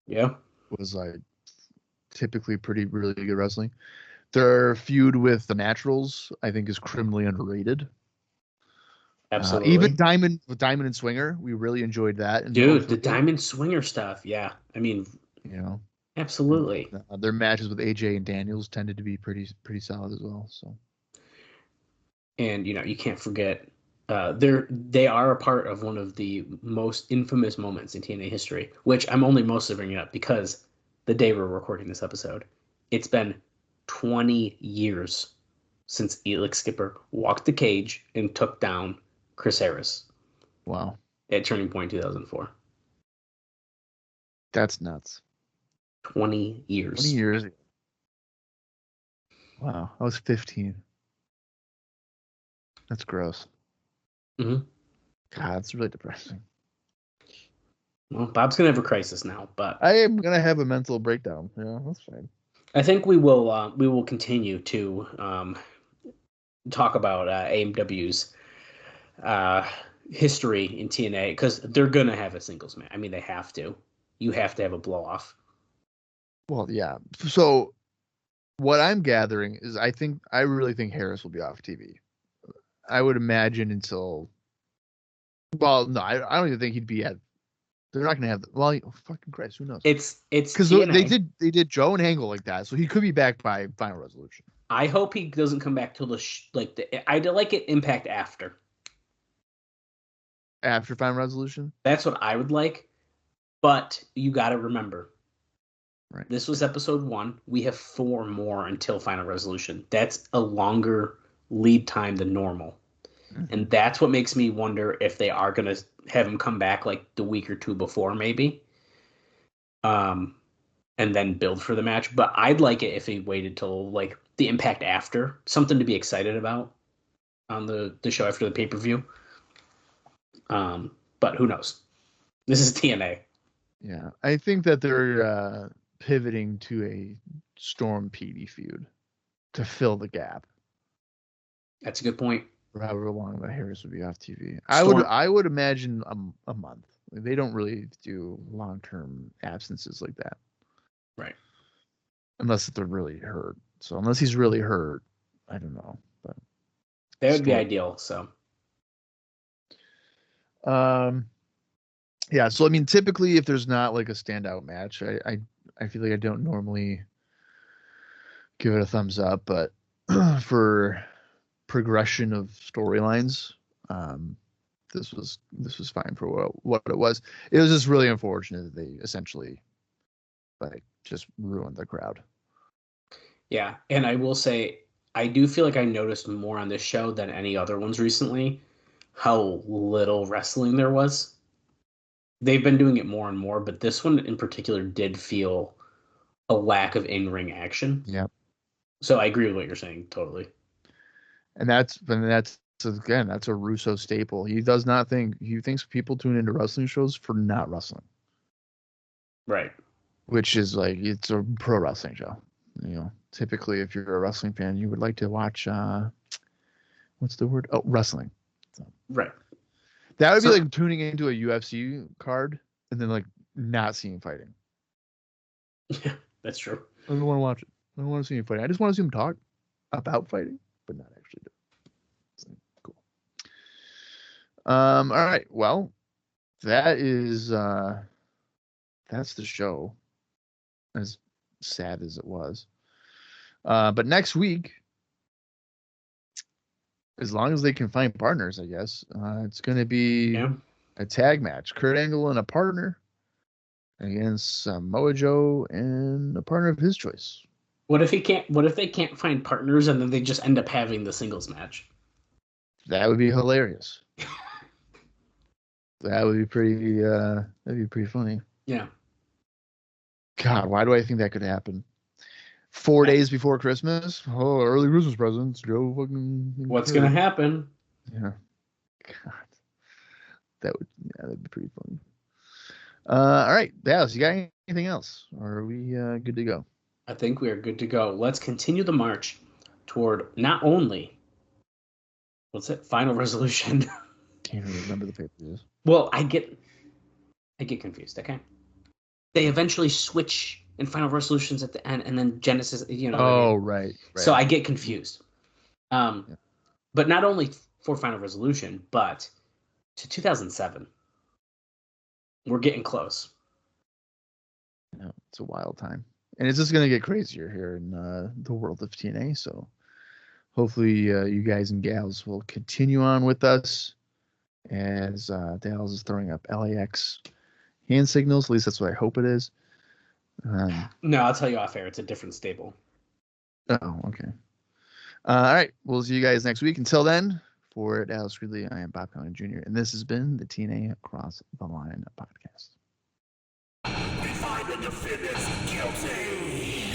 Yeah. Was like typically really good wrestling. Their feud with the Naturals, I think, is criminally underrated. Absolutely. Even Diamond and Swinger, we really enjoyed that. Dude, the Diamond Swinger stuff, yeah. I mean, absolutely. Their matches with AJ and Daniels tended to be pretty solid as well. So, and you can't forget, they are a part of one of the most infamous moments in TNA history, which I'm only mostly bringing up because the day we're recording this episode, it's been 20 years since Elix Skipper walked the cage and took down Chris Harris. Wow. At Turning Point 2004. That's nuts. 20 years. 20 years. Wow. I was 15. That's gross. Mm-hmm. God, it's really depressing. Well, Bob's going to have a crisis now, but I am going to have a mental breakdown. Yeah, that's fine. I think we will continue to talk about AMW's history in TNA, because they're going to have a singles match. I mean, they have to. You have to have a blow-off. Well, yeah. So what I'm gathering is I really think Harris will be off TV. I would imagine until, well, no, I don't even think he'd be at. They're not going to have. Well, fucking Christ, who knows? It's because they did Joe and Angle like that, so he could be back by Final Resolution. I hope he doesn't come back till I'd like it Impact after Final Resolution. That's what I would like, but you got to remember. Right. This was episode 1. We have 4 more until Final Resolution. That's a longer lead time than normal. Mm-hmm. And that's what makes me wonder if they are going to have him come back like the week or 2 before, maybe. And then build for the match. But I'd like it if he waited till like the Impact after. Something to be excited about on the show after the pay-per-view. But who knows? This is TNA. Yeah. I think that they're pivoting to a Storm Petey feud to fill the gap. That's a good point. For however long that Harris would be off TV. I would imagine a month. They don't really do long-term absences like that. Right. Unless they're really hurt. So unless he's really hurt, I don't know. But That would be ideal. So, yeah. So I mean, typically, if there's not like a standout match, I feel like I don't normally give it a thumbs up, but for progression of storylines, this was fine for what it was. It was just really unfortunate that they essentially like just ruined the crowd. Yeah, and I will say I do feel like I noticed more on this show than any other ones recently how little wrestling there was. They've been doing it more and more, but this one in particular did feel a lack of in-ring action. Yeah. So I agree with what you're saying totally. And that's again, that's a Russo staple. He thinks people tune into wrestling shows for not wrestling. Right. Which is like, it's a pro wrestling show. You know, typically if you're a wrestling fan, you would like to watch what's the word? Oh, wrestling. So, right. That would be like tuning into a UFC card and then like not seeing fighting. Yeah, that's true. I don't want to watch it. I don't want to see him fighting. I just want to see him talk about fighting, but not actually do it. So, cool. All right. Well, that is that's the show. As sad as it was. But next week, as long as they can find partners, I guess, it's going to be a tag match. Kurt Angle and a partner against Samoa Joe and a partner of his choice. What if they can't find partners and then they just end up having the singles match? That would be hilarious. That would be pretty. That'd be pretty funny. Yeah. God, why do I think that could happen? 4 days before Christmas? Oh, early Christmas presents. Joe fucking. What's gonna happen? Yeah. God. That'd be pretty funny. All right, Dallas, you got anything else? Or are we good to go? I think we are good to go. Let's continue the march toward not only Final Resolution. Can't even remember the pay-per-views. Well, I get confused. Okay, they eventually switch in Final Resolutions at the end, and then Genesis. You know. Oh, right. So I get confused. But not only for Final Resolution, but to 2007, we're getting close. Yeah, it's a wild time. And it's just going to get crazier here in the world of TNA. So hopefully you guys and gals will continue on with us as Dallas is throwing up LAX hand signals. At least that's what I hope it is. No, I'll tell you off air. It's a different stable. Oh, okay. All right. We'll see you guys next week. Until then, for Dallas Gridley, I am Bob Colling Jr. And this has been the TNA Across the Line podcast. We find the defenders guilty.